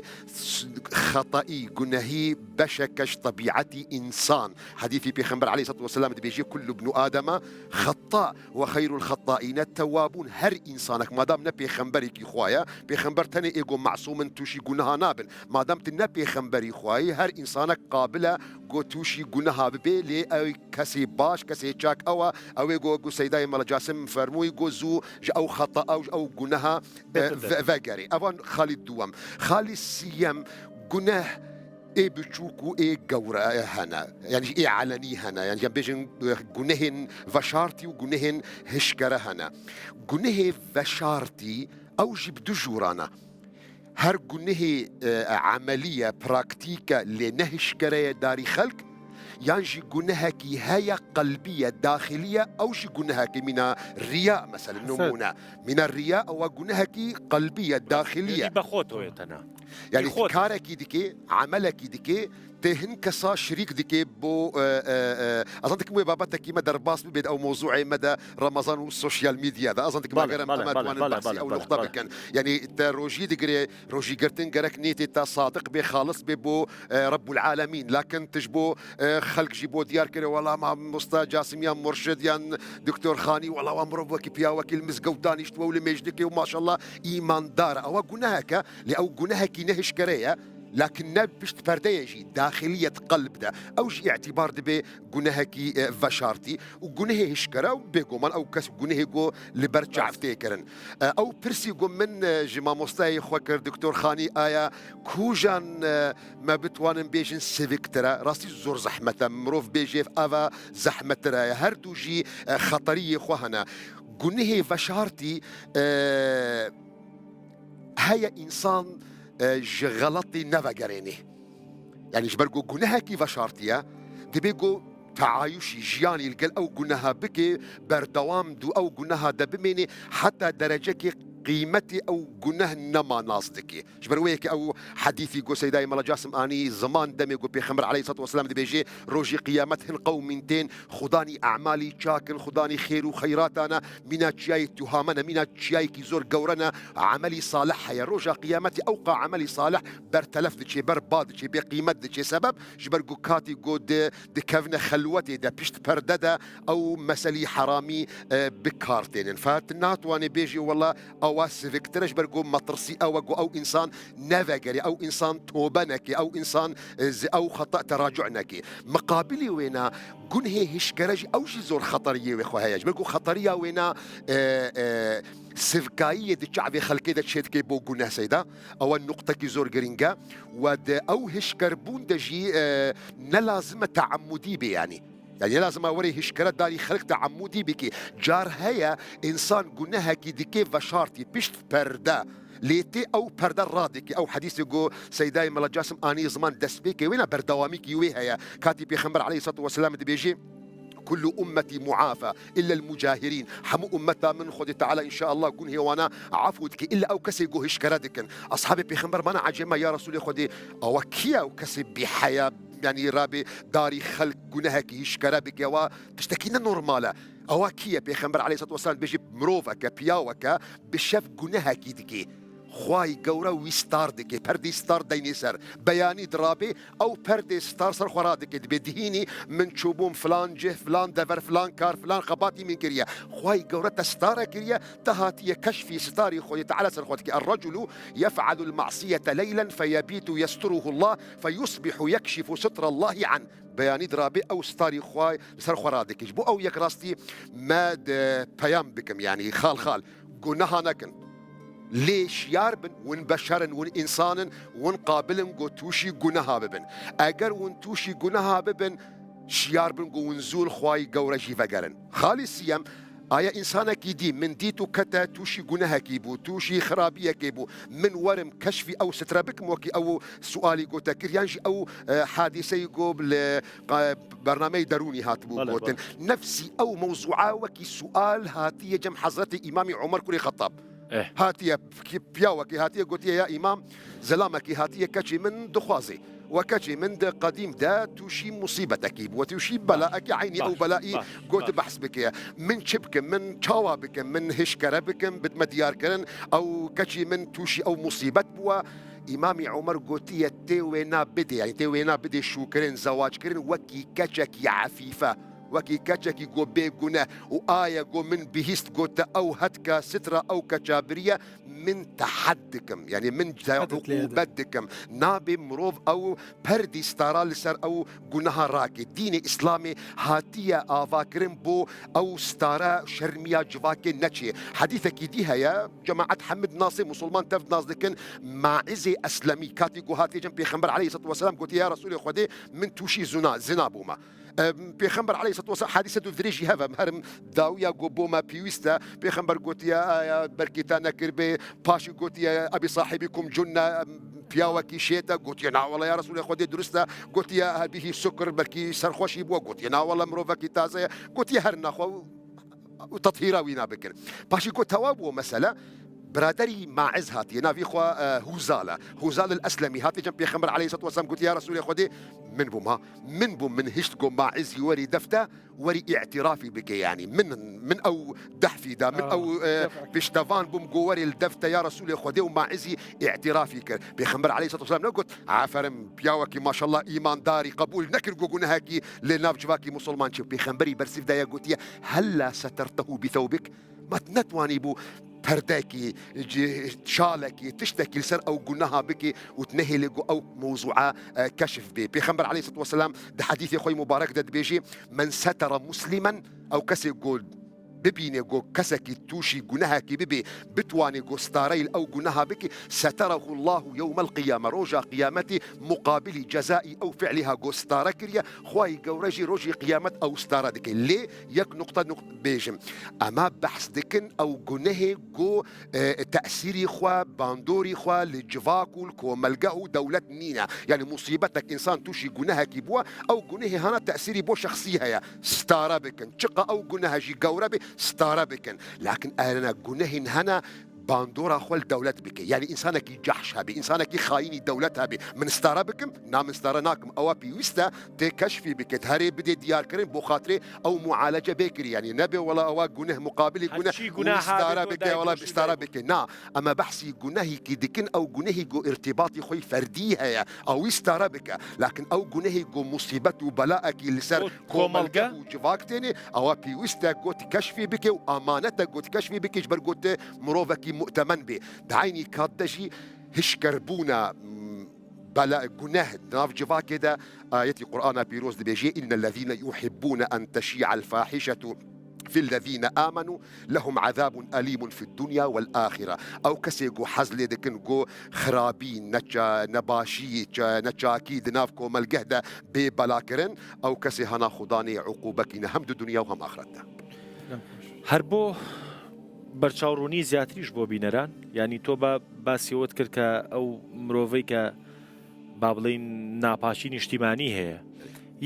خطئي جنهي بشكش طبيعتي إنسان. حديثي بيخنبر عليه الصلاة والسلام بيجي كل ابن آدم خطاء وخير الخطائين التوابون. هر إنسانك ما دام نبي خنبرك إخوايا بيخنبر تاني إيجو معصوم توشي جنها نابن. ما دام تنبي خنبري إخوايا هر إنسانك قابلة جو توشي جنها ببي لي أو كسي باش كسي شاك أو جو سيداي مال جاسم فرموي جو زو أو خطأ أو جنها فجري. أبان خالد دوام خالد سيم جناه إيه بتشوكو إيه جورا هنا يعني إيه علني هنا يعني جنبيجن جنهن فشارتي وجنهن هشكرة هنا. جنه فشارتي أوجب دجورانا هر جنه عملية براكتيكا لنهشكرة داري خلق ينجي جنهكي هي قلبية داخلية أو جي جنهكي من الرياء مثلا نمونا من الرياء أو جنهكي قلبية داخلية يعني كارك ديكي عملك ديكي تهن كسا شريك ديكي بو أظنك مو بابتك مدى رباص بيد أو موضوع مدى رمضان والسوشيال ميديا هذا أظنك ما غير أمد أو نقطة بكن يعني تا روجي ديكري روجي قرتن قرك نيتي تا صادق بخالص ببو رب العالمين لكن تجبو خلق جيبو ديار كري والله مع مستاذ جاسم يا مرشد يا دكتور خاني والله وامرو وكي بيا وكيل مسقوداني اشتوى لمجدك وما شاء الله إيمان دار أو جناهك لأو جناهك نهش كريه لكن نبشت برديجي داخلية قلب ده أوجي اعتبار دبي جنهكي فشارتي وجنه هشكرة وبيجو من أو كسب جنه جو لبرجع فتكرن أو برسي جو من جما مستاي خوكر دكتور خاني آية كوجان ما بتوان بيجن سيفيك ترى راسي زور زحمة مروف بيجي في أفا زحمة ترى هردو جي خطرية خوهنا جنه فشارتي هيا إنسان غلطي نفقريني يعني جبرقو قناها كيف شارتيا دبيقو تعايشي جياني القل أو قناها بكي بردوام دو أو قناها دبميني حتى درجة قيمتي أو جنه نما ناصدكي جبرويك أو حديثي جو سيداي ملا جاسم آني زمان دمي جو بيخمر عليه الصلاة والسلام دي بيجي روجي قيامتهن قومتين خداني أعمالي شاكن خداني خير وخيراتنا منا جاي تهامنا منا جاي كي زور قورنا عملي صالح يا روجا قيامتي أوقع عملي صالح برتلف دشي برباد دشي بقيمت دشي سبب جبرقو كاتي جو دي كفنا خلوتي دا بيشت برددا أو مسلي حرامي بكارتين فاتنات واني بيجي والله أو سيفكترش برجو مطرسي أو إنسان نفقري أو إنسان توبنك أو إنسان أو خطأ تراجعنك مقابلي وينا جنه هشكرج أو شي زور خطرية وخوهايج برجو خطرية وينا سفكاية دي شعبي خلقي دا تشيد كي بو جنه سيدا أو النقطة كي زور جرينجا ود أو هشكربون دجي نلازم تعمدي بي يعني لازم أوري هشكرة داري خلق تعمودي بكي جار هيا إنسان جناها كي ديكي فشارتي بيشت بردا ليتي أو بردا رادكي أو حديث يقول سيداي ملا جاسم آني زمان دسبيكي وين بردواميك يوي هيا كاتب يخمر عليه الصلاة والسلام دي بيجي كل أمتي معافى إلا المجاهرين حمو أمتا من خد تعالى إن شاء الله كون هي وانا عفوتك إلا أو كسي جو هشكرادك أصحابي بيخمر مانا عجمة يا رسولي خدي أو كيا أو كسي بحياة يعني رابي داري خلق جنهك يشكر بك يوا تشتكينا نورمالا أواكية بيخمر عليه الصلاة والسلام بيجي مروفك بياوك بشاف جنهك ديكي خواي جورا ويستار ديكي بردي ستار دينيسر بياني درابي أو بردي ستار سر خرادك بدهيني من شوبوم فلان جه فلان دفر فلان كار فلان خباتي من كريا خواي جورا تستار كريا تهاتي كشفي ستاري خوي تعالى سر خوتك الرجل يفعل المعصية ليلا فيبيت يستره الله فيصبح يكشف ستر الله عنه بياني درابي أو ستاري خواي سر خرادك يجبو أو يكراستي ماد بيام بكم يعني خال قلناها نكن ليش ياربن ون بشرن ون إنسانن ون قابلن جو توشي جنها ببن أجر ون توشي جنها ببن شياربن جو ونزول خواي جورجي فجرن خالص يم آية إنسانك يدي من ديتو كتا توشي جنها كيبو توشي خرابية كيبو من ورم كشفي أو سترابك موكي أو سؤالي جو تكريانجي أو حادثي جو برنامج دروني هاتبو بوتن نفسي أو موضوعا وكي سؤال هاتي جم حضرتي إمامي عمر كوري خطاب هاتيه بياوكي هاتيه قلت يا إمام زلامك هاتيه كشي من دخوازي وكشي من قديم دا توشي مصيبتك وتوشي بلاءك عيني أو بلائي قلت بحث بك من شبك من شوابك من هشكربك بدمديار كرن أو كشي من توشي أو مصيبت بوا ئیمامی عومەر گوتیە تێوێنا بدێ یعنی تێوێنا بدێ شوکردن زەواجکردن وەکی کەچێکی عەفیفە وەکی کەچێکی گۆ بێگونە و ئایا گۆ من بهیست گۆتە ئەو هەتکە سترە ئەو کەچا بریە من تەحەد دکم یعنی من عقوبەت دکم نابێ مرۆڤ ئەو پەردی ستارا لەسەر ئەو گونەها ڕاکێ دینی ئیسلامی هاتیە ئاواکردن بۆ ئەو ستارە شەرمیا جڤاکێ نەچێ حەدیثێکی دی هەیە جەماعەت حەمد ناسی مسلمان تەف ناز دکن ماعزی ئەسلەمی کاتی گۆ هاتێجم پێغەمبەر عەلەیهی سەڵات وەسەلام گوتی یا ڕەسوولی خودێ من تووشی زنا بوومە پێغەمبەر عەلەیهی سەڵات وەسەلام حادیثە و درێژی هەبە هەرم داویە گۆ بۆمە پێویستە پێغەمبەر گوتیە بەرکیتان نەکرد بێ پاشی گوتیە ئەبی صاحبیکم جونە پیاوەکی شێتە گوتیە ناوەڵە یا ڕەسوولی خودێ دروستە گوتیە هەبیهی سوکر بەرکی سەرخۆشی بووە گوتیە ناوەڵە مرۆڤەکی تازەیە گوتیە هەر نەخوا و تەطهیراوی نابکرد پاشی گوت تەوا بووە مەسەلە برادری ماعز هاتي نافي خوا هوزال الأسلمي هاتي جنب بيخمر عليه الصلاة والسلام قلت يا رسول خدي من بوم من هشتكم ماعز وري دفته وري اعترافي بك يعني من أو دحفي دا من أو بشتفان بوم جواري الدفته يا رسول خدي وماعزي اعترافي كر بيخمر عليه الصلاة والسلام قلت عفرم بياوكي ما شاء الله إيمان داري قبول نكر جوجنا هاكي لناف جواكي مسلمان شوف بيخمري برسيف دا يا قلت هلا سترته بثوبك ما تنتواني بو پرداكي شالكي تشتكي لسر او قلناها بكي وتنهي لقو او موضوع كشف بي بيخمر عليه الصلاة والسلام ده حديث يا خوي مبارك ده بيجي من ستر مسلما او كسي يقول ببيني جو كسكي توشي جناها كي ببي بتواني جو ستاريل أو جناها بكي ستره الله يوم القيامة روجا قيامتي مقابل جزائي أو فعلها جو ستارة كريا خواي جو روجي قيامة أو ستارة دكي ليه يك نقطة بيجم أما بحث دكن أو جناه جو تأثيري خوا باندوري خوا لجواكو الكوملجأو دولة نينا يعني مصيبتك إنسان توشي جناها كي بوا أو جناه هنا تأثيري بو شخصيها يا ستارة بكن شقة أو جناها جي جوربي ستارة بكن لكن أنا جنهن هنا باندورا خول دولت بك يعني إنسانك جحش هبي إنسانك خايني دولت هبي من ستارة بكم نام ستارة ناكم أو بيوستا تكشفي بك تهري بدي ديار كريم بخاطري أو معالجة بكري يعني نبي ولا أو جنه مقابل جنه ستارة بك ولا ستارة بك نا أما بحسي جنهي كدكن أو جنهي جو ارتباطي خوي فرديها أو ستارة بك لكن أو جنهي جو مصيبة وبلاءك اللي صار كوملجا وجواك تاني أو بيوستا جو تكشفي بك وأمانتك جو تكشفي بك جبر جو مروفك مؤتمن به دعيني كادجي هشكربونا بلا جناه ناف جفا كده آية القرآن بيروز بيجي إن الذين يحبون أن تشيع الفاحشة في الذين آمنوا لهم عذاب أليم في الدنيا والآخرة أو كسي جو حزل دكن جو خرابين نجا نباشي نجا أكيد نافكو ملقهدة ببلاكرن أو كسي هنا خضاني عقوبك هم الدنيا وهم آخرتها هربو بەرچاوڕوونی زیاتریش بۆ بینەران ینی تۆ بە باسیەوەت کرد کە ئەو مرۆڤەی کە با بڵین ناپاشی نیشتیمانی هەیە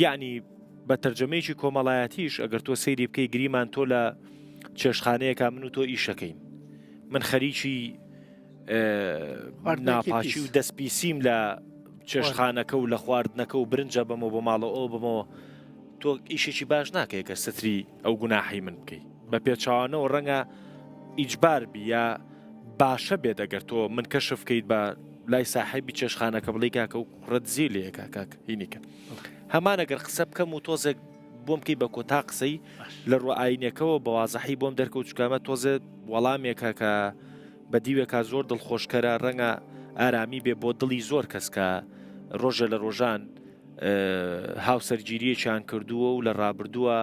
یعنی بە تەرجەمەیەکی کۆمەڵایەتیش ئەگەر تۆ سەیری بکەی گریمان تۆ لە چێشخانەیەکە من و تۆ ئیشەکەین من خەریکی ناپاشی و دەستپیسیم لە چێشخانەکە و لە خواردنەکە و برنجە بەمەوە بۆ ماڵە ئەو بمەوە تۆ ئیشێکی باش ناکەی کە ستری ئەو گوناحی من بکەیت بە پێچاوانەوە ڕەنگە ئیجبار بی یا باشە بێت ئەگەر تۆ من کەشف بکەیت بە لای ساحیبی چێشخانەکە بڵی کاکە و ڕەت زیلەیەکە کاک هینیکە هەمان ئەگەر قسە بکەم و تۆزێک بۆم بکەی بە کۆتا قسەی لە ڕوو ئاینەکەەوە بە وازەحی بۆم دەرکەوت چکامە تۆزێ وەڵامێکە کە بە دیوێکە زۆر دڵخۆشکەرە ڕەنگە ئارامی بێ بۆ دڵی زۆر کەس کە ڕۆژە لە ڕۆژان هاوسەرگیریەکیان کردووە و لە ڕابردووە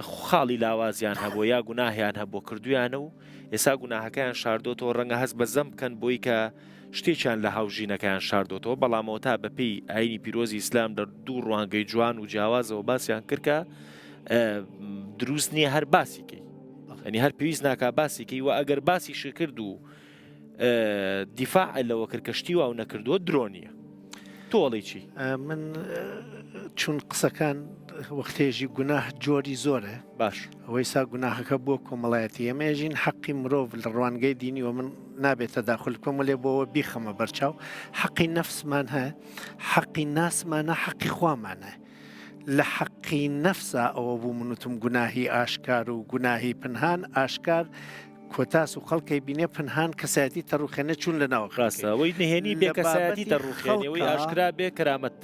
خاڵی لاوازیان هەبوو یا گوناهیان هەبوو کردویانە و ئێستا گوناهەکەیان شاردۆتەوە ڕەنگە هەست بە زەم بکەن بۆی کە شتێکیان لە هاوژینەکەیان شاردۆتەوە بەڵامەوە تا بەپێی ئاینی پیرۆزی ئیسلام لە دوو ڕوانگەی جوان و جیاوازەوە باسییان کردکە دروست نییە هەر باسیکەی ئەنی هەر پێویست ناکا باسیکەی و ئەگەر باسیش کرد و دیفاع لەوە کرد کەشتی و نەکردووە درۆنیە تۆڵی چی من چون قسەکان وەختێژی گوناه جۆری زۆرە باش ئەوەی سا گوناهەکە بۆ کۆمەڵایەتی ئێمەژین حەقی مرۆڤ لە ڕوانگەی دینی و من نابێتە داخل بکەم لێ بۆەوە بیخەمە بەرچاو حەقی نەفسمان هەیە حەقی ناسمانە حەقی خوامانە لە حەقی نەفسە ئەوە بوو منوتم گوناهی ئاشکار و گوناهی پنهان ئاشکار کۆتاس و خەڵکی بینێ پنهان کەسایەتی تەڕوخێنە چوون لە ناوە ڕاستەوەی نهێنی بێکەسایەتی دەڕوخێنەوەی ئاشکرا بێ کەرامەت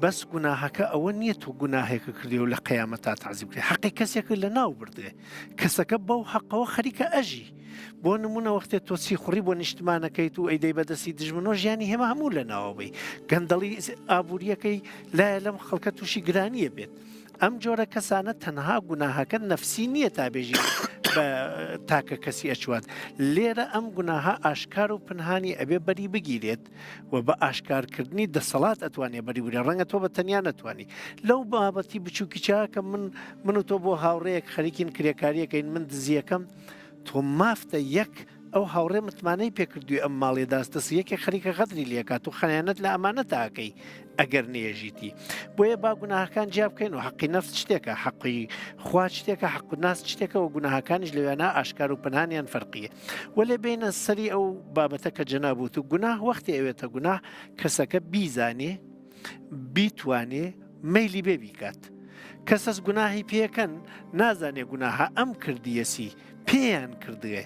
بەس گوناهەکە ئەوە نییە و گوناهێکە کردی و لە قیامەتا تعزیب کرد حەقی کەسێک لە ناو بردێ کەسەکە بەو حەقەوە خەریکە ئەژی بۆ نمونە وەختێ تۆ چی خوڕی بۆ نیشتمانەکەیت و ئەیدەی بەدەستی دژمنۆ ژیانی هێمە هەموو لە ناوەبەی گەندەڵی ئابوووریەکەی لایە لەم خەڵکە تووشی گرانیە بێت ئەم جۆرە کەسانە تەنها گوناهەکە نەفسی نییە تا بێژی بە تاکە کەسی ئەچوات لێرە ئەم گوناها ئاشکار و پنهانی ئەبێ بەری بگیرێت و بە ئاشکارکردنی دەسەڵات ئەتوانێت بەری بگرێت ڕەنگە تۆ بە تەنیا نەتوانی لەو بابەتی بچووکی چاکە من و تۆ بۆ هاوڕەیەک خەریکین کرێکاریەکەین من دزیەکەم تۆ مافتە یەک ئەو هاوڕێ متمانەی پێکردووی ئەم ماڵی داستەسی یەکێک خەریکە غەدری لێکات و خەیانەت لە ئەمانە تاکەی ئەگەر نێژیتی بۆیە با گوناهەکان جیا بکەین و حەقی نەفس شتێکە حەقی خوا شتێکە حەق و ناس شتێکە و گوناهەکانیش لەوێنە ئاشکار و پنهانیان فەرقیە وەلێ بینە سەری ئەو بابەتە کە جەنابوت و گوناه وەختی ئەوێتە گوناه کەسەکە بیزانێ بیتوانێ مەیلی بێ بیکات کەسەس گوناهی پێکەن نازانێ گوناها ئەم کردیەسی پێیان کردوێ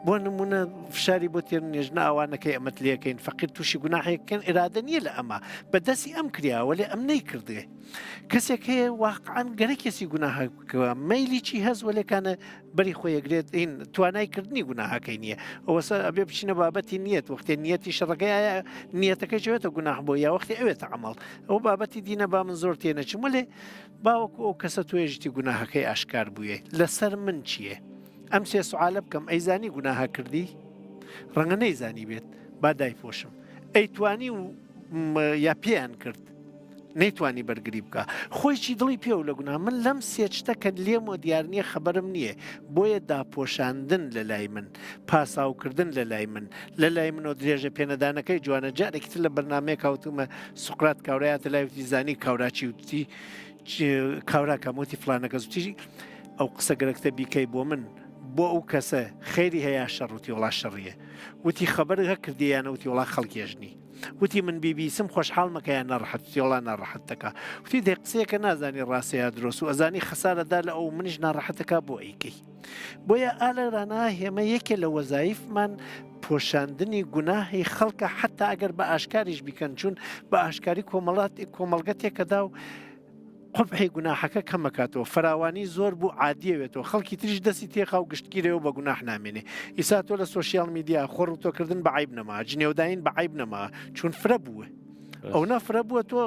بۆ نمونە فشاری بۆ تێر نێژنە ئەوانەکەی ئەمەت لەکەین فەقیر تووشی گوناهەیەکەن ئێرادە نییە لە ئەمە بەدەستی ئەم کریاوە لێ ئەم نەیکردێ کەسێک هەیە واقعان گەرە کەسی گوناهەکەوە مەیلیی هەز وەلێکانە بەری خۆیەگرێت این توانایکردنی گوناهەکەی نییە ئەوەسە ئەبێ بچینە بابەتی نیەت وەختێ نیەتی شەڕەکەی نیەتەکەی جوێتە گوناح بۆ یا وەختی ئەوێتە عمڵ ئەو بابەتی دینە با من زۆر تێنەچم وەلێ باوەکو ئەو کەسە توێژتی گوناهەکەی ئاشکار بوویە لەسەر من چییە؟ ئەم سێ سوالە بکەم ئەیزانی گوناها کردی ڕەنگە نەیزانی بێت با دایپۆشم ئەیتوانی و یا پێیان کرد نەیتوانی بەرگری بکە خۆیکی دڵی پێ و لە گونا من لەم سێچتە کە لێم و دیارنیە خەبەرم نییە بۆیە داپۆشاندن لە لای من پاساوکردن لە لای من لە لای منەوە درێژە پێنەدانەکەی جوانە جارێکتر لە بەرنامەیە کاوتومە سوقرات کاورایەتە لایوتی زانی کاوراچی وتی کاورا کەموتی فلانەکە زوتی ئەو قسە گرەکتە بیکەی بۆ من بۆ ئەو کەسە خەیری هەیە شەڕوتی وڵا شەڕیە وتی خەبەرە کردیانە وتی وڵا خەڵکێژنی وتی من بیبیسم خۆشحاڵ مەکەیان نەڕەحەت وڵا ناڕەحەتەکە وتی دێ قسەیەکە نازانی ڕاستەیە درۆست و ئەزانی خەسارەدا لە ئەو منیش ناڕەحەتەکە بۆ ئەیکەی بۆیە ئالەرانە هێمە یەکێ لە وەزایفمان پۆشاندنی گوناهی خەڵکە حتا ئەگەر بە ئاشکاریش بیکەن چون بە ئاشکاری کۆمەڵگەتێکەدا و قبحی گوناحەکە کەمەکاتەوە فراوانی زۆر بوو عادیەوێتەوە خەڵکی تریش دەستی تێخا و گشتگیرەوە بە گوناح نامێنێ ئیسا تۆ لە سۆشیال میدیا خۆڕوتۆکردن بە عیب نەما جنێوداین بە عیب نەما چون فرە بووە ئەو نەفرە بووە تۆ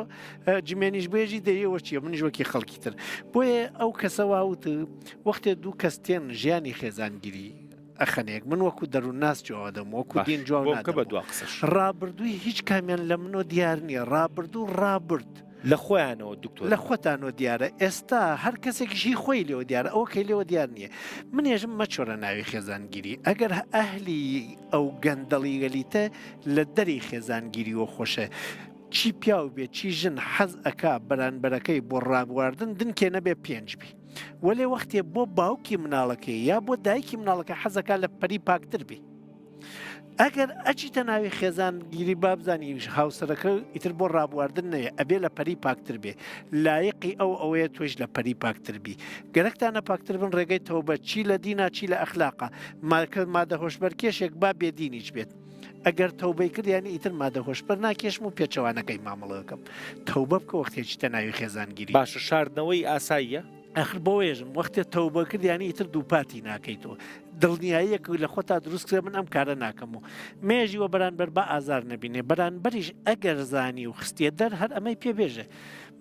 جمێنیش بێژی دەیەوە چیە منیش وەکی خەڵکی تر بۆیە ئەو کەسەواوت وەختێ دوو کەس تێن ژیانی خێزانگیری ئەخەنێک من وەکو دەروون ناس جوادەم وەکو دین جوان ڕابردووی هیچ کامیان لە منۆ دیار نییە ڕابردوو ڕابرد لە خۆیانەوە دکتۆر لە خۆتانەوە دیارە ئێستا هەر کەسێکیشی خۆی لێوە دیارە ئەوە کەی لێوە دیار نییە من ێژم مەچۆرە ناوی خێزانگیری ئەگەر ئەهلی ئەو گەندەڵی گەلیتە لە دەری خێزانگیریەوە خۆشە چی پیاو بێت چی ژن حەز ئەکا بەرانبەرەکەی بۆ ڕابواردن دنکێ نەبێ پێنجبی وەلێ وەختێ بۆ باوکی مناڵەکەی یا بۆ دایکی مناڵەکە حەزەکە لە پەری پاکتر بێ ئەگەر ئەچیتە ناوی خێزانگیری بابزانی هاوسەرەکە ئیتر بۆ ڕابواردن نەیە ئەبێ لە پەری پاکتر بێ لایقی ئەوەیە توێش لە پەری پاکتر بی گەرەکتانە پاکتر بن ڕێگەی تەوبە چی لە دینا چی لە ئەخلاقا مادە هۆشبەر کێشێک با بێدینیش بێت ئەگەر تەوبەی کردیانی ئیتر مادە هۆشبەر ناکێشم و پێچەوانەکەی مامەڵەکەم تەوبە بکە وەختێکیتە ناوی خێزانگیری باشە شاردنەوەی ئاساییە ئەخر بۆێژم وەختێ تەوبە کردیانی ئیتر دووپاتی ناکەیتەوە دڵنیاییەک لە خۆتا دروست کرێ من ئەم کارە ناکەم و مێژیوە بەرانبەر بە ئازار نەبینێ بەرانبەریش ئەگەر زانی و خستێ دەر هەر ئەمەی پێبێژە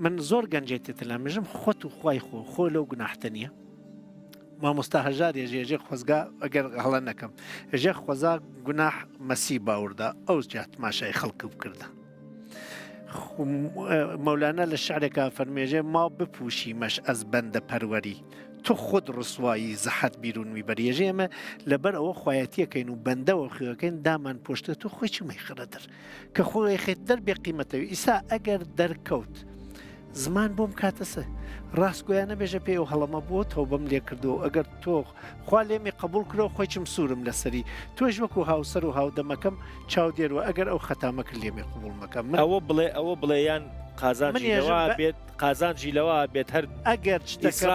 من زۆر گەنجێتێتە لە مێژم خۆت و خوای خۆ لەو گوناحتە نییە مامۆستا هەژار ێژێ خۆزگا ئەگەر هەڵە نەکەم ێژێ خۆزا گوناح مەسی باوردا ئەو جات ماشای خەڵکی بکردە مەولانە لە شعرێکا فەرمێژێ ما بپوشی مەش ئەس بەندە پەروەری تو خود ڕسوایی زەحەت بیرون میبەری ێژێمە لەبەر ئەوە خوایەتیەکەین و بەندەوە خێەکەین دامان پۆشتە تۆ خۆی چمەی خڕەتر کە خۆی خێت دەر بێ قیمەتەوی ئیسا ئەگەر دەرکەوت زمان بۆم کاتەسە ڕاستگویانە بێژە پێی و هەڵەمە بۆ تەو بەم لێ کردو ئەگەر تۆ خوا لێمی قبول کرەوە خۆی چم سوورم لەسەری تۆش وەکو هاوسەر و هاودەمەکەم چاو دێرەوە ئەگەر ئەو خەتامەکرد لێمی قبول مەکەم ئەوە بڵێ قازانجیلەوە بێت قازانجی لەوە بێت هەر ئەگەر شتەکە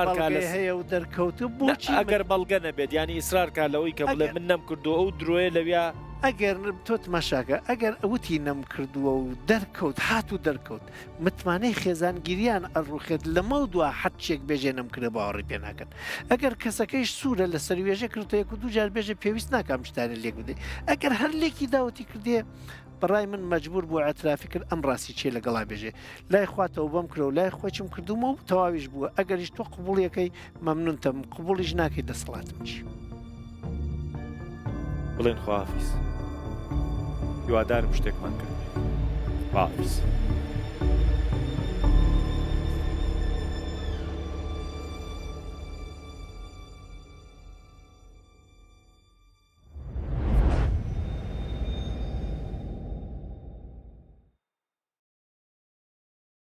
هەیە و دەرکەوتە بۆچی ئەگەر بەڵگە نەبێت ینی ئیسرار کا لەوەی کە بڵێ من نەم کردو ئەو درۆیە لەویا ئەگەر تۆت مەشاکە ئەگەر ئەوتی نەم کردووە و دەرکەوت هات و دەرکەوت متمانەی خێزانگیریان ئەڕوخێت لەمە دووە حەچێک بێژێ نەم کرێ باوەڕی پێ ناکەن ئەگەر کەسەکەیش سوورە لە سەروێژە کردوەیەک و دووجار بێژە پێویست ناکام شتانە لێک بدەی ئەگەر هەر لێکی داوەتی کردێ بەڕای من مەجبور بوو ئەترافی کرد ئەم ڕاستی چێ لەگەڵا بێژێ لای خواتەوە بەم کرە و لای خۆچم کردومە و تەواویش بووە ئەگەریش تۆ قبوڵیەکەی مەمنونتم قبوڵیش ناکەی دەسەڵاتم چی بڵێن خوافیز هیوادارم شتێکمان کرد خوافیز